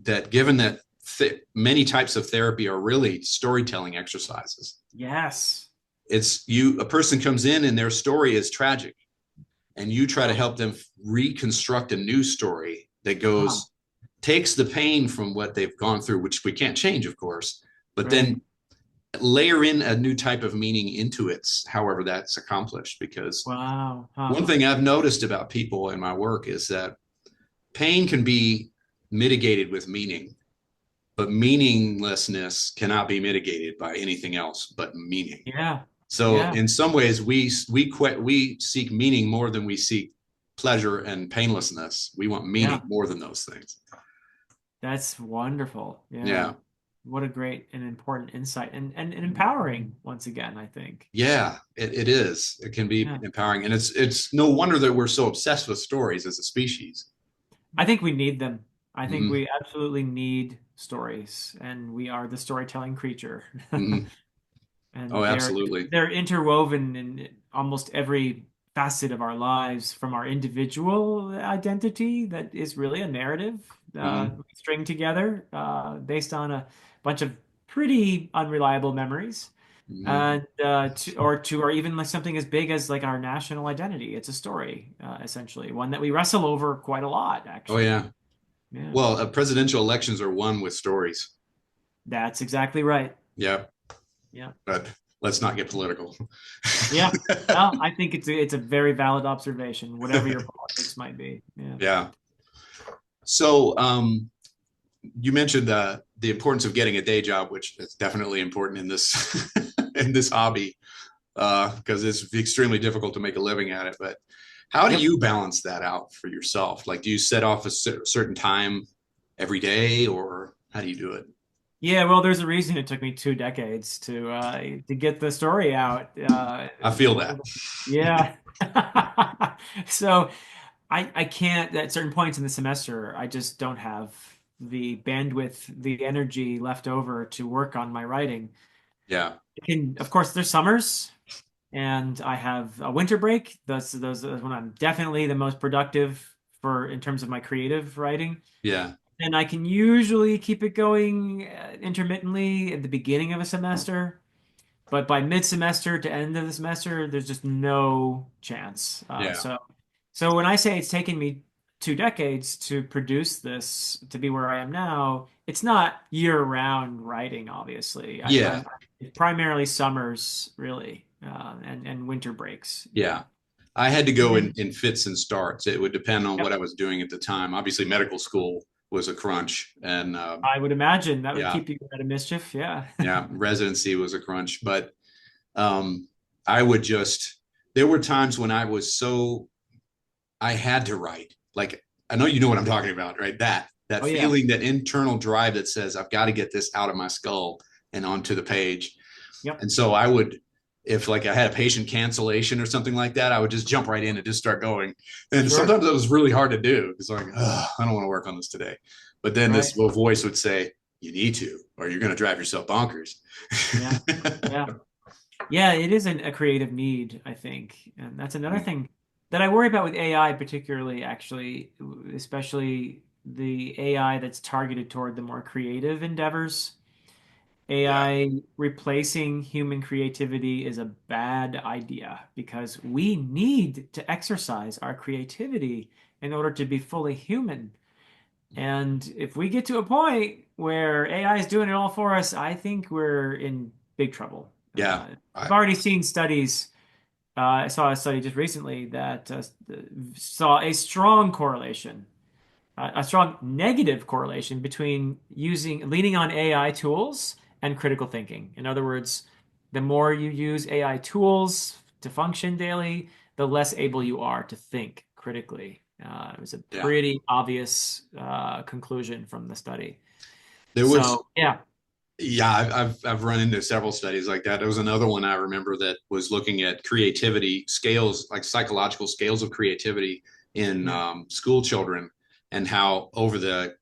that given that many types of therapy are really storytelling exercises, Yes. it's a person comes in and their story is tragic, and you try to help them reconstruct a new story that Huh. takes the pain from what they've gone through, which we can't change, of course, but Right. then layer in a new type of meaning into it, however that's accomplished. Because Wow. Huh. one thing I've noticed about people in my work is that pain can be mitigated with meaning, but meaninglessness cannot be mitigated by anything else but meaning. Yeah. So Yeah. in some ways, we seek meaning more than we seek pleasure and painlessness. We want meaning Yeah. more than those things. That's wonderful. Yeah. Yeah, What a great and important insight and empowering once again, I think. yeah, it is. It can be Yeah. empowering, and it's no wonder that we're so obsessed with stories as a species. I think we need them. I think Mm-hmm. we absolutely need stories, and we are the storytelling creature. Mm-hmm. Oh, And absolutely. they're interwoven in almost every facet of our lives, from our individual identity that is really a narrative Mm-hmm. string together based on a bunch of pretty unreliable memories, Mm-hmm. and or even like something as big as like our national identity. It's a story, essentially, one that we wrestle over quite a lot, Oh, actually. yeah. Yeah, Well, presidential elections are won with stories. that's exactly right. Yeah, Yeah. but let's not get political. Yeah. Well, I think it's a very valid observation, whatever your politics might be. Yeah. Yeah. So, you mentioned the importance of getting a day job, which is definitely important in this in this hobby, because it's extremely difficult to make a living at it. But How do Yep. you balance that out for yourself? Like, do you set off a certain time every day, or how do you do it? Yeah, well, there's a reason it took me 2 decades to get the story out. I feel that. Yeah. So I can't at certain points in the semester, I just don't have the bandwidth, the energy left over to work on my writing. Yeah, Of course, there's summers and I have a winter break. Those are when I'm definitely the most productive for in terms of my creative writing. yeah, And I can usually keep it going intermittently at the beginning of a semester, but by mid-semester to end of the semester, there's just no chance. yeah, So when I say it's taken me 2 decades to produce this to be where I am now, it's not year-round writing, obviously. yeah, I'm primarily summers, really, and winter breaks. yeah. Yeah. I had to And go then, in fits and starts. It would depend on what yep, I was doing at the time. Obviously, medical school was a crunch, and I would imagine that would yeah, keep you out of mischief. Yeah. yeah, residency was a crunch. But um, I would just. There were times when I had to write. Like, I know you know what I'm talking about, right? That Oh yeah. feeling, that internal drive that says I've got to get this out of my skull and onto the page. Yep. And so I would, if like I had a patient cancellation or something like that, I would just jump right in and just start going. And Sure. sometimes it was really hard to do. It's like, oh, I don't want to work on this today. But then Right. this little voice would say, you need to, or you're going to drive yourself bonkers. Yeah. Yeah. Yeah, it is a creative need, I think. And that's another thing that I worry about with AI, particularly, actually, especially the AI that's targeted toward the more creative endeavors. Yeah. AI replacing human creativity is a bad idea because we need to exercise our creativity in order to be fully human. And if we get to a point where AI is doing it all for us, I think we're in big trouble. Yeah. I've I, already seen studies. I saw a study just recently that saw a strong correlation, a strong negative correlation between leaning on AI tools and critical thinking. In other words, the more you use AI tools to function daily, the less able you are to think critically. It was a yeah. pretty obvious conclusion from the study. There was, So, yeah, yeah, I've run into several studies like that. There was another one I remember that was looking at creativity scales, like psychological scales of creativity in yeah, school children, and how over the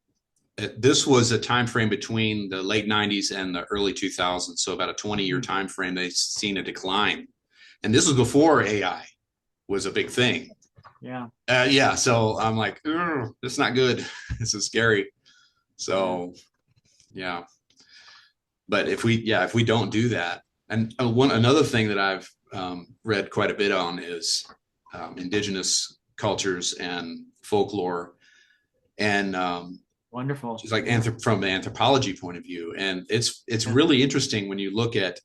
this was a time frame between the late 90s and the early 2000s, so about a 20-year mm, time frame. They've seen a decline, and this was before AI was a big thing. yeah, Yeah, so I'm like, this is not good. This is scary. yeah, So yeah. But if we don't do that, and another thing that I've read quite a bit on is indigenous cultures and folklore, and wonderful. just like Yeah, from the anthropology point of view, and it's yeah, really interesting when you look at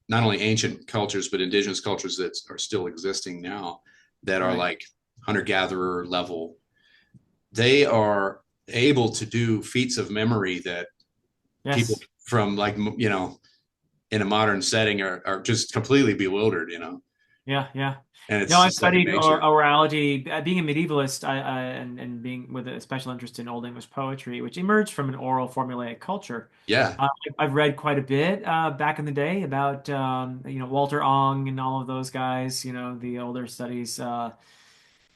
not only ancient cultures but indigenous cultures that are still existing now, that are right. like hunter gatherer level. They are able to do feats of memory that people Yes. from, like, in a modern setting are just completely bewildered, Yeah, yeah. and No, it's I've just second studied nature. orality. Being a medievalist, and being with a special interest in Old English poetry, which emerged from an oral formulaic culture. Yeah, I've read quite a bit back in the day about Walter Ong and all of those guys. The older studies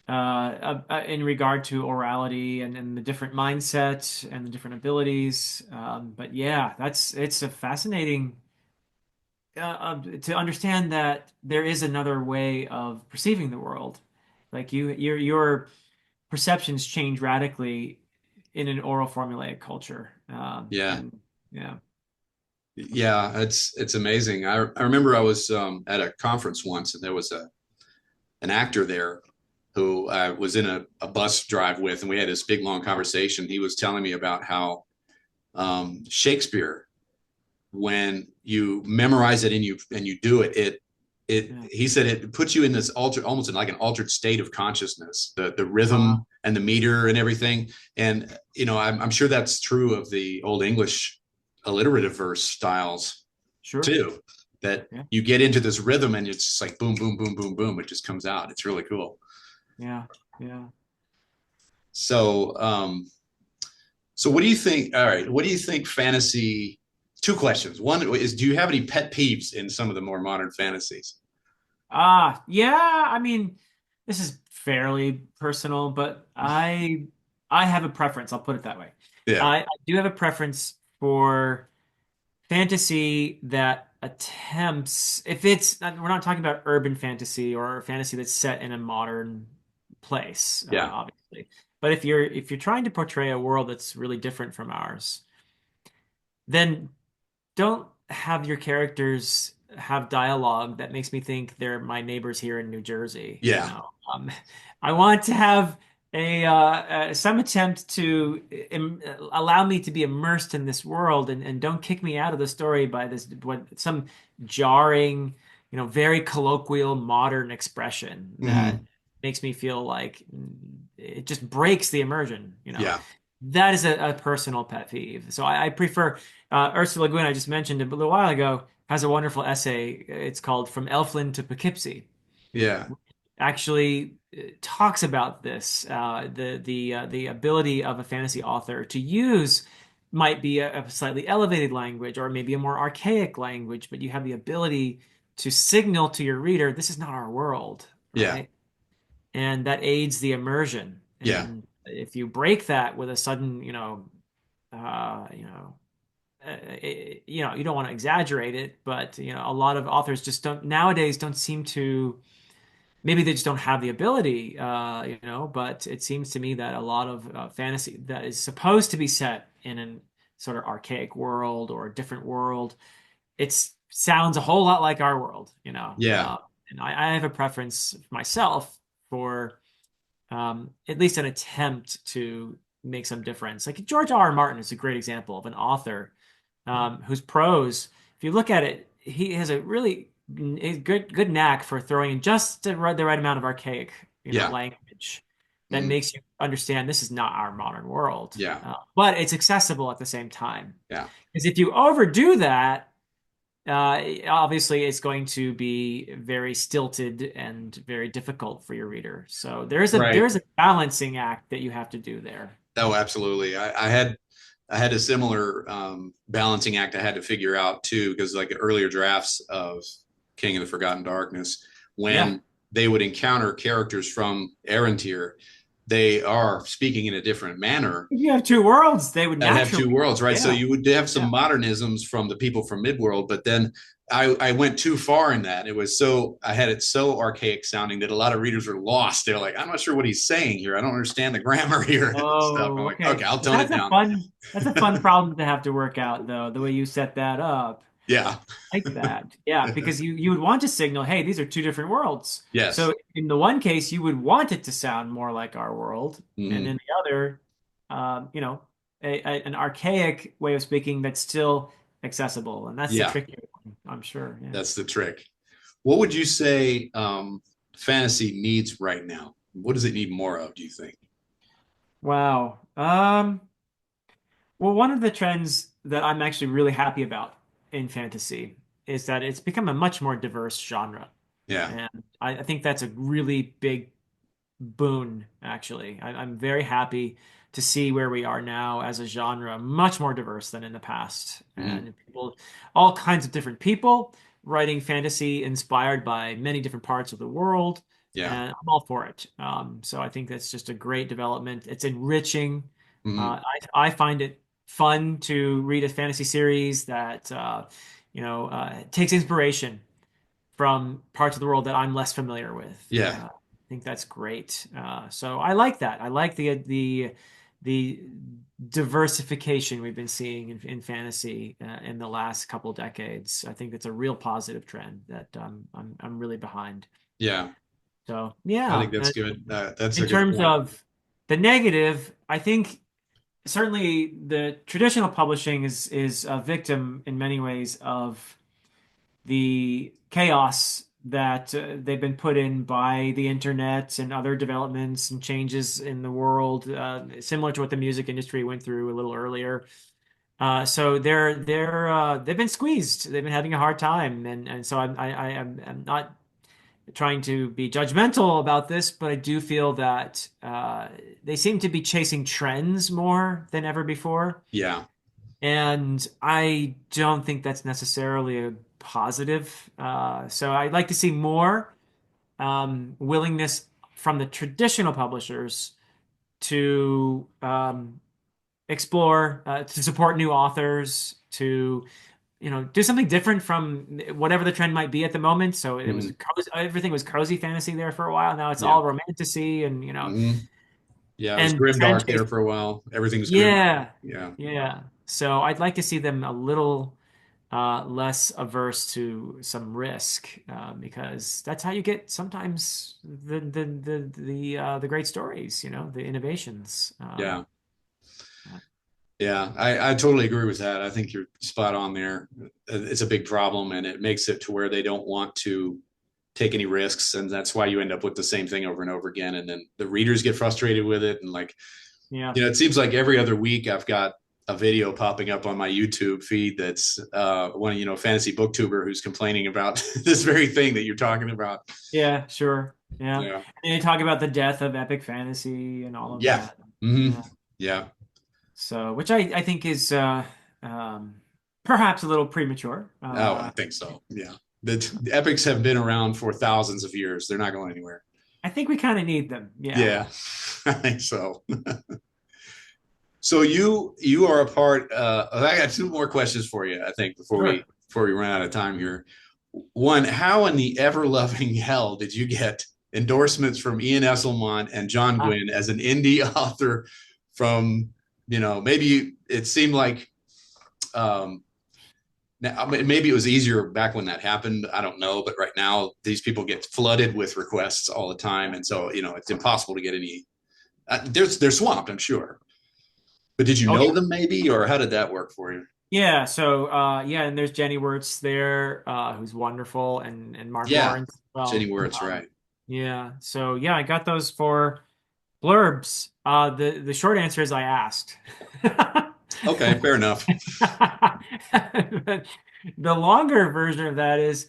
in regard to orality and the different mindset and the different abilities. But yeah, it's a fascinating to understand that there is another way of perceiving the world. Like your perceptions change radically in an oral formulaic culture. yeah, And yeah, yeah. It's amazing. I remember I was at a conference once, and there was an actor there who I was in a bus drive with, and we had this big long conversation. He was telling me about how Shakespeare, when you memorize it and you do it, yeah. he said it puts you in this altered, almost in like an altered state of consciousness, the rhythm Uh, and the meter and everything. And I'm sure that's true of the Old English alliterative verse styles sure. too, that Yeah. you get into this rhythm and it's just like boom, boom, boom, boom, boom, it just comes out. It's really cool. Yeah. Yeah. So, so what do you think? All right, what do you think fantasy? Two questions. One is, do you have any pet peeves in some of the more modern fantasies? Yeah, I mean, this is fairly personal, but I have a preference, I'll put it that way. Yeah, I do have a preference for fantasy that attempts, if it's we're not talking about urban fantasy or fantasy that's set in a modern place, yeah, obviously. But if you're trying to portray a world that's really different from ours, then don't have your characters have dialogue that makes me think they're my neighbors here in New Jersey. yeah, I want to have some attempt to allow me to be immersed in this world and don't kick me out of the story by this some jarring, very colloquial modern expression that hmm, makes me feel like it just breaks the immersion. yeah, That is a personal pet peeve. So I prefer Ursula Le Guin, I just mentioned a little while ago, has a wonderful essay. It's called From Elfland to Poughkeepsie. yeah, Actually talks about this, the ability of a fantasy author to use might be a slightly elevated language or maybe a more archaic language, but you have the ability to signal to your reader, this is not our world, yeah, right? And that aids the immersion. yeah, And if you break that with a sudden, uh, you know, you don't want to exaggerate it, but a lot of authors just don't nowadays don't seem to. Maybe they just don't have the ability, But it seems to me that a lot of fantasy that is supposed to be set in a sort of archaic world or a different world, it sounds a whole lot like our world. yeah, And I have a preference myself for at least an attempt to make some difference. Like George R. R. Martin is a great example of an author whose prose, if you look at it, he has a really good knack for throwing in just the right amount of archaic, yeah, language that hmm, makes you understand this is not our modern world, yeah, but it's accessible at the same time. yeah, Because if you overdo that, obviously it's going to be very stilted and very difficult for your reader. So there's a right. there's a balancing act that you have to do there. Oh, absolutely. I had a similar balancing act I had to figure out too, because like earlier drafts of King of the Forgotten Darkness, Yeah. when they would encounter characters from Erentir, they are speaking in a different manner. If you have two worlds, they would I'd have naturally. two worlds, right? So Yeah. you would have some Yeah. modernisms from the people from Midworld, but then I went too far in that. It was so I had it so archaic sounding that a lot of readers are lost. They're like, I'm not sure what he's saying here. I don't understand the grammar here and stuff. I'm Oh, like, okay, okay. I'll tone That's it a down. fun problem to have to work out though, the way you set that up. Yeah. Like that. Yeah, because you would want to signal, hey, these are two different worlds. Yes. So in the one case, you would want it to sound more like our world, and Hmm. in the other, an archaic way of speaking that's still accessible, and that's the Yeah, tricky one, I'm sure. Yeah. that's the trick. What would you say fantasy needs right now? What does it need more of, do you think? Wow. Well, one of the trends that I'm actually really happy about in fantasy is that it's become a much more diverse genre. Yeah. And I think that's a really big boon, actually. I'm very happy to see where we are now as a genre, much more diverse than in the past. Hmm. And people, all kinds of different people writing fantasy inspired by many different parts of the world. Yeah. And I'm all for it. So I think that's just a great development. It's enriching. Hmm. I find it fun to read a fantasy series that, takes inspiration from parts of the world that I'm less familiar with. Yeah. I think that's great. So I like that. I like the diversification we've been seeing in fantasy in the last couple decades. I think that's a real positive trend that I'm really behind. Yeah. So I yeah, think that's good. That's in a good terms point. of the negative, I think certainly the traditional publishing is a victim in many ways of the chaos that they've been put in by the internet and other developments and changes in the world, similar to what the music industry went through a little earlier. So they've been squeezed. They've been having a hard time, and so I'm not trying to be judgmental about this, but I do feel that they seem to be chasing trends more than ever before. Yeah. And I don't think that's necessarily a positive. So I'd like to see more willingness from the traditional publishers to explore, to support new authors, to do something different from whatever the trend might be at the moment. So it was Mhm. cozy, everything was cozy fantasy there for a while. Now it's Yeah. all romantasy and Mhm. Yeah. It was and grim trend dark there chase. for a while. Everything was grim. Yeah, Yeah. yeah. So I'd like to see them a little less averse to some risk because that's how you get sometimes the great stories, the innovations. Yeah. Yeah, I totally agree with that. I think you're spot on there. It's a big problem, and it makes it to where they don't want to take any risks, and that's why you end up with the same thing over and over again. And then the readers get frustrated with it, and like, Yeah. it seems like every other week I've got a video popping up on my YouTube feed that's one, fantasy booktuber who's complaining about this very thing that you're talking about. Yeah, sure. Yeah. Yeah. And they talk about the death of epic fantasy and all of Yeah. that. Hmm. Yeah. Yeah. So, which I think is um, perhaps a little premature. Oh, I think so. Yeah. The epics have been around for thousands of years. They're not going anywhere. I think we kind of need them. Yeah. Yeah, I think so. So you are a part. I got two more questions for you. I think Sure. before we run out of time here. One, how in the ever loving hell did you get endorsements from Ian Esselmont and John Ah, Gwynn as an indie author? From maybe it seemed like now, maybe it was easier back when that happened. I don't know, but right now these people get flooded with requests all the time, and so it's impossible to get any. They're swamped, I'm sure. But did you oh know yeah. them maybe, or how did that work for you? Yeah. So yeah, and there's Jenny Wirtz there, who's wonderful, and Mark Yeah, Lawrence as Jenny well. Wirtz, right? Yeah. So yeah, I got those for blurbs. The short answer is I asked. Okay, fair enough. The longer version of that is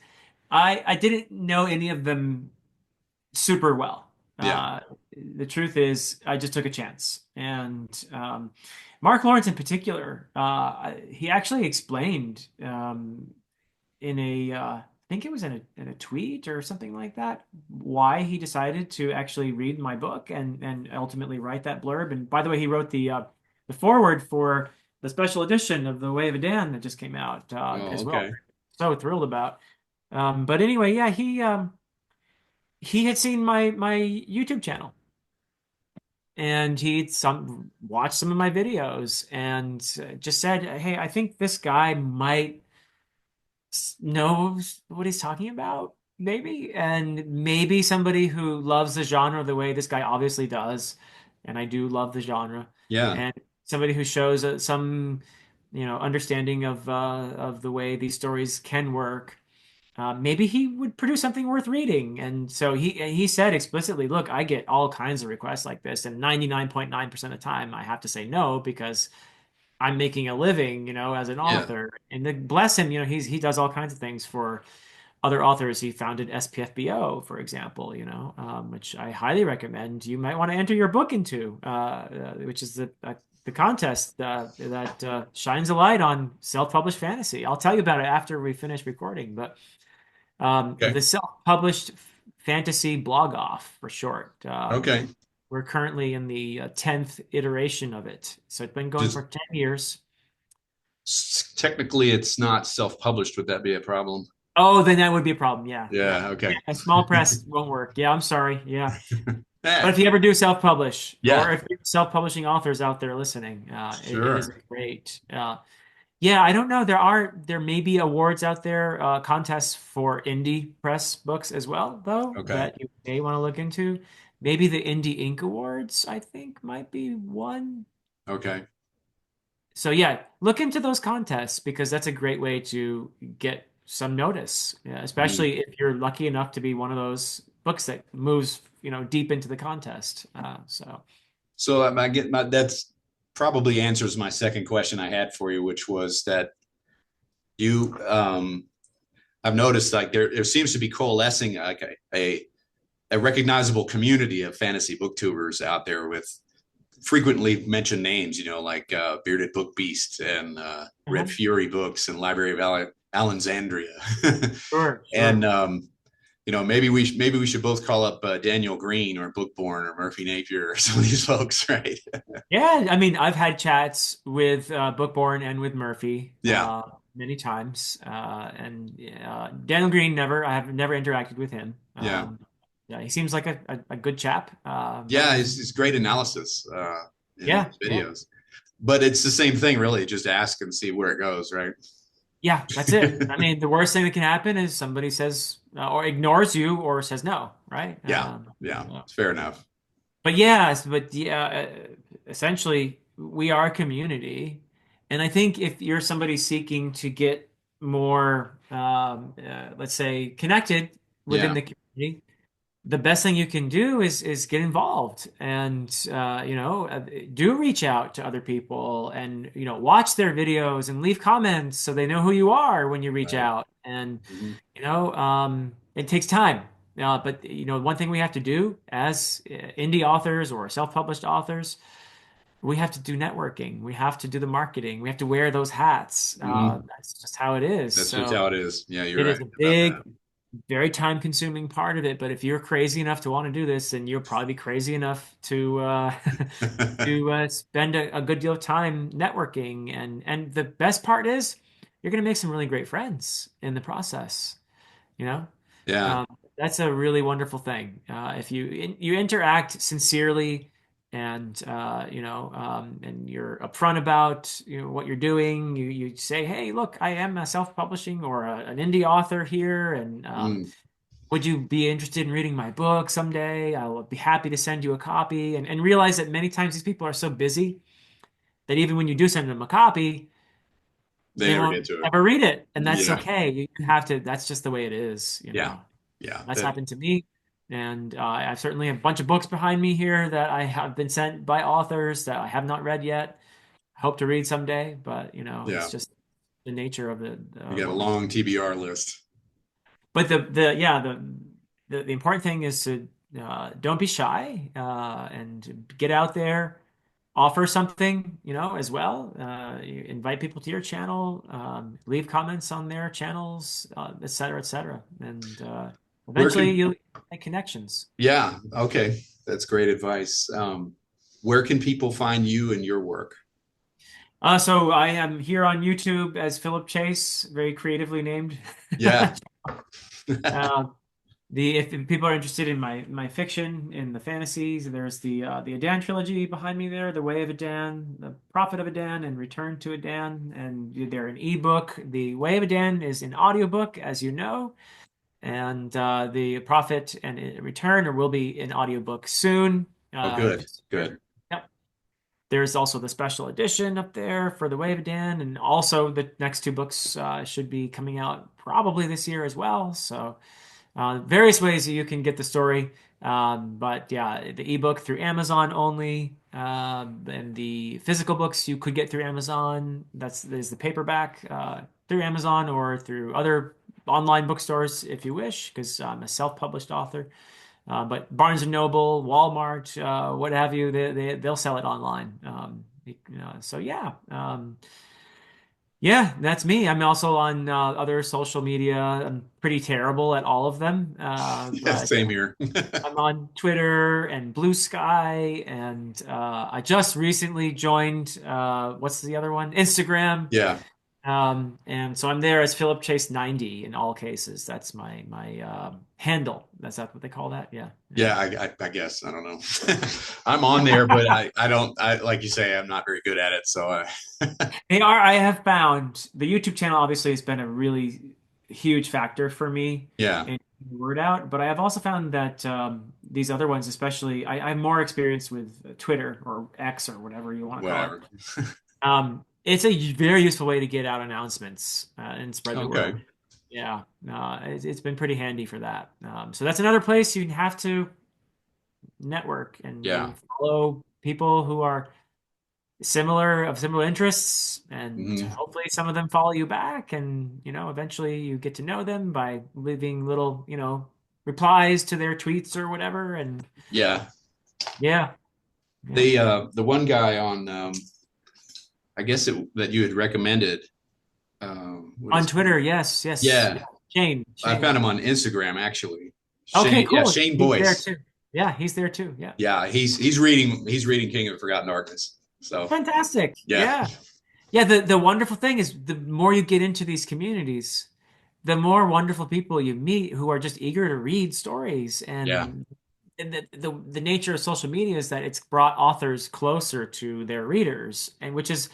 I didn't know any of them super well. Yeah, The truth is I just took a chance. And Mark Lawrence in particular, he actually explained in I think it was in a tweet or something like that, why he decided to actually read my book and ultimately write that blurb. And by the way, he wrote the foreword for the special edition of the Way of Edan that just came out oh, as well. okay. So thrilled about. But anyway, yeah, he had seen my YouTube channel and he'd some watched some of my videos and just said, "Hey, I think this guy might knows what he's talking about, maybe, and maybe somebody who loves the genre the way this guy obviously does, and I do love the genre, Yeah, and somebody who shows some, understanding of the way these stories can work. Maybe he would produce something worth reading." And so he said explicitly, "Look, I get all kinds of requests like this, and 99.9% of the time I have to say no because I'm making a living, as an yeah, author." And bless him, he does all kinds of things for other authors. He founded SPFBO, for example, which I highly recommend. You might want to enter your book into, which is the contest that shines a light on self-published fantasy. I'll tell you about it after we finish recording, but okay, the self-published fantasy blog off for short. okay. We're currently in the 10th iteration of it. So it's been going Just for 10 years. technically, it's not self-published. Would that be a problem? Oh, then that would be a problem. Yeah. Yeah. Yeah. Yeah. Okay. A small press won't work. Yeah. I'm sorry. Yeah. But Eh, if you ever do self-publish, yeah. or if you're self-publishing authors out there listening, it is Sure. great. Yeah. I don't know. There may be awards out there, contests for indie press books as well, though, Okay. that you may want to look into. Maybe the Indie Ink Awards, I think, might be one. Okay. So yeah, look into those contests because that's a great way to get some notice, yeah, Mhm. especially if you're lucky enough to be one of those books that moves, deep into the contest. So I get that's probably answers my second question I had for you, which was that you I've noticed like there seems to be coalescing like a recognizable community of fantasy booktubers out there with frequently mentioned names, like Bearded Book Beast and Red Uh-huh. Fury Books and Library of Alexandria. Sure, And sure. maybe we should both call up Daniel Green or Bookborn or Murphy Napier or some of these folks, right? Yeah, I mean, I've had chats with Bookborn and with Murphy Yeah, many times, and Daniel Green never. I have never interacted with him. yeah, Yeah, he seems like a good chap. yeah. It's great analysis in Yeah, his yeah, videos, but it's the same thing, really. Just ask and see where it goes, right? yeah. That's it. I mean, the worst thing that can happen is somebody says or ignores you or says no, right? Yeah, yeah. Yeah. Fair enough. But yes, but yeah, essentially, we are a community, and I think if you're somebody seeking to get more, let's say, connected within Yeah, the community, the best thing you can do is get involved and do reach out to other people and watch their videos and leave comments so they know who you are when you reach right. out and Mhm. it takes time. But one thing we have to do as indie authors or self-published authors, we have to do networking. We have to do the marketing. We have to wear those hats. Mhm. That's just how it is. That's just So how it is. Yeah, you're it right is a about big, very time-consuming part of it. But if you're crazy enough to want to do this, then you'll probably be crazy enough to that. to spend a good deal of time networking. And the best part is, you're going to make some really great friends in the process. You know, Yeah, um, that's a really wonderful thing. If you interact sincerely and and you're upfront about what you're doing, you say, "Hey, look, I am a self-publishing or an indie author here, and mm, would you be interested in reading my book someday? I will be happy to send you a copy." And realize that many times these people are so busy that even when you do send them a copy, they they never won't get to it. ever read it, and that's Yeah, okay. You have to. That's just the way it is. yeah, yeah. That's That happened to me. And I certainly have a bunch of books behind me here that I have been sent by authors that I have not read yet. Hope to read someday, but it's yeah. just the nature of You got a what we do. long TBR list. But the important thing is to don't be shy and get out there, offer something, as well. You invite people to your channel, leave comments on their channels, et cetera, et cetera. And Where eventually can you'll make connections. Yeah, okay. That's great advice. Where can people find you and your work? So I am here on YouTube as Philip Chase, very creatively named. Yeah. Uh, if people are interested in my fiction, in the fantasies, there's the Edan trilogy behind me there, The Way of Edan, The Prophet of Edan, and Return to Edan, and they're an ebook. The Way of Edan is an audiobook, as you know, and the Prophet and Return will be an audiobook soon. Oh, good, This good. year. Yep. There's also the special edition up there for The Way of Edan, and also the next two books should be coming out probably this year as well. So various ways that you can get the story. But yeah, the ebook through Amazon only, and the physical books you could get through Amazon. There's the paperback through Amazon or through other online bookstores if you wish, because I'm a self-published author. But Barnes and Noble, Walmart, what have you, they'll sell it online. So yeah. Yeah, that's me. I'm also on other social media. I'm pretty terrible at all of them, Yeah, but same here. I'm on Twitter and Blue Sky, and I just recently joined what's the other one? Instagram. Yeah, And so I'm there as Philip Chase 90 in all cases. That's my handle. That's that what they call that? Yeah, yeah. yeah. I guess I don't know. I'm on there, but I don't. I like you say, I'm not very good at it. So They are. I have found the YouTube channel obviously has been a really huge factor for me yeah, in getting the word out, but I have also found that these other ones, especially, I'm more experienced with Twitter or X or whatever you want to call it. whatever. It's a very useful way to get out announcements and spread the Okay. word. Yeah, it's been pretty handy for that. So that's another place you have to network and Yeah, follow people who are similar interests, and Mhm. hopefully some of them follow you back, and eventually you get to know them by leaving little replies to their tweets or whatever. And Yeah. yeah, yeah, The one guy on I guess that you had recommended, what on is his name? Twitter, yes, yes, yeah. Yeah, I Shane. found him on Instagram actually. Okay, Shane, yeah, cool. Shane He's there Boyce. too. Yeah, he's there too. Yeah. Yeah, he's reading King of the Forgotten Darkness. So Fantastic. yeah, Yeah. Yeah, the wonderful thing is the more you get into these communities, the more wonderful people you meet who are just eager to read stories. yeah, And the nature of social media is that it's brought authors closer to their readers, and which is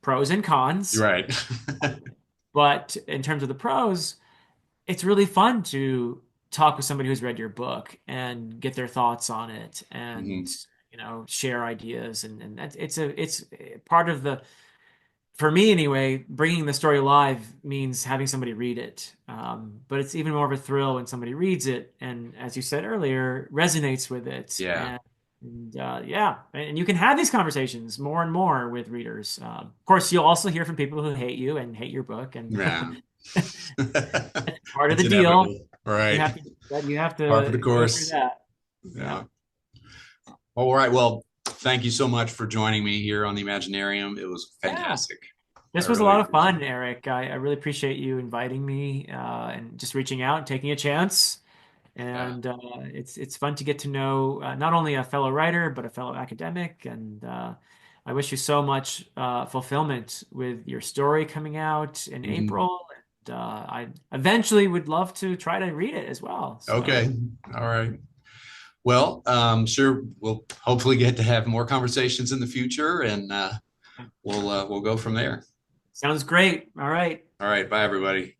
pros and you're cons. right. But in terms of the pros, it's really fun to talk with somebody who's read your book and get their thoughts on it, and Mhm. share ideas. And it's part of the, for me anyway, bringing the story alive means having somebody read it. But it's even more of a thrill when somebody reads it and, as you said earlier, resonates with it. Yeah. And yeah, and you can have these conversations more and more with readers. Of course, you'll also hear from people who hate you and hate your book, and Yeah. that's part of It's the deal. inevitable. All right. You have Par for the to go through course. that. Yeah. Yeah. All right. Well, thank you so much for joining me here on the Imaginarium. It was Yeah. fantastic. I This was a really lot of appreciate fun, Eric. I really appreciate you inviting me and just reaching out and taking a chance. it. Yeah. And it's fun to get to know not only a fellow writer but a fellow academic. And I wish you so much fulfillment with your story coming out in Mhm. April. And I eventually would love to try to read it as well. So Okay. All right. Well, sure. We'll hopefully get to have more conversations in the future, and we'll go from there. sounds great. All right. All right. Bye, everybody.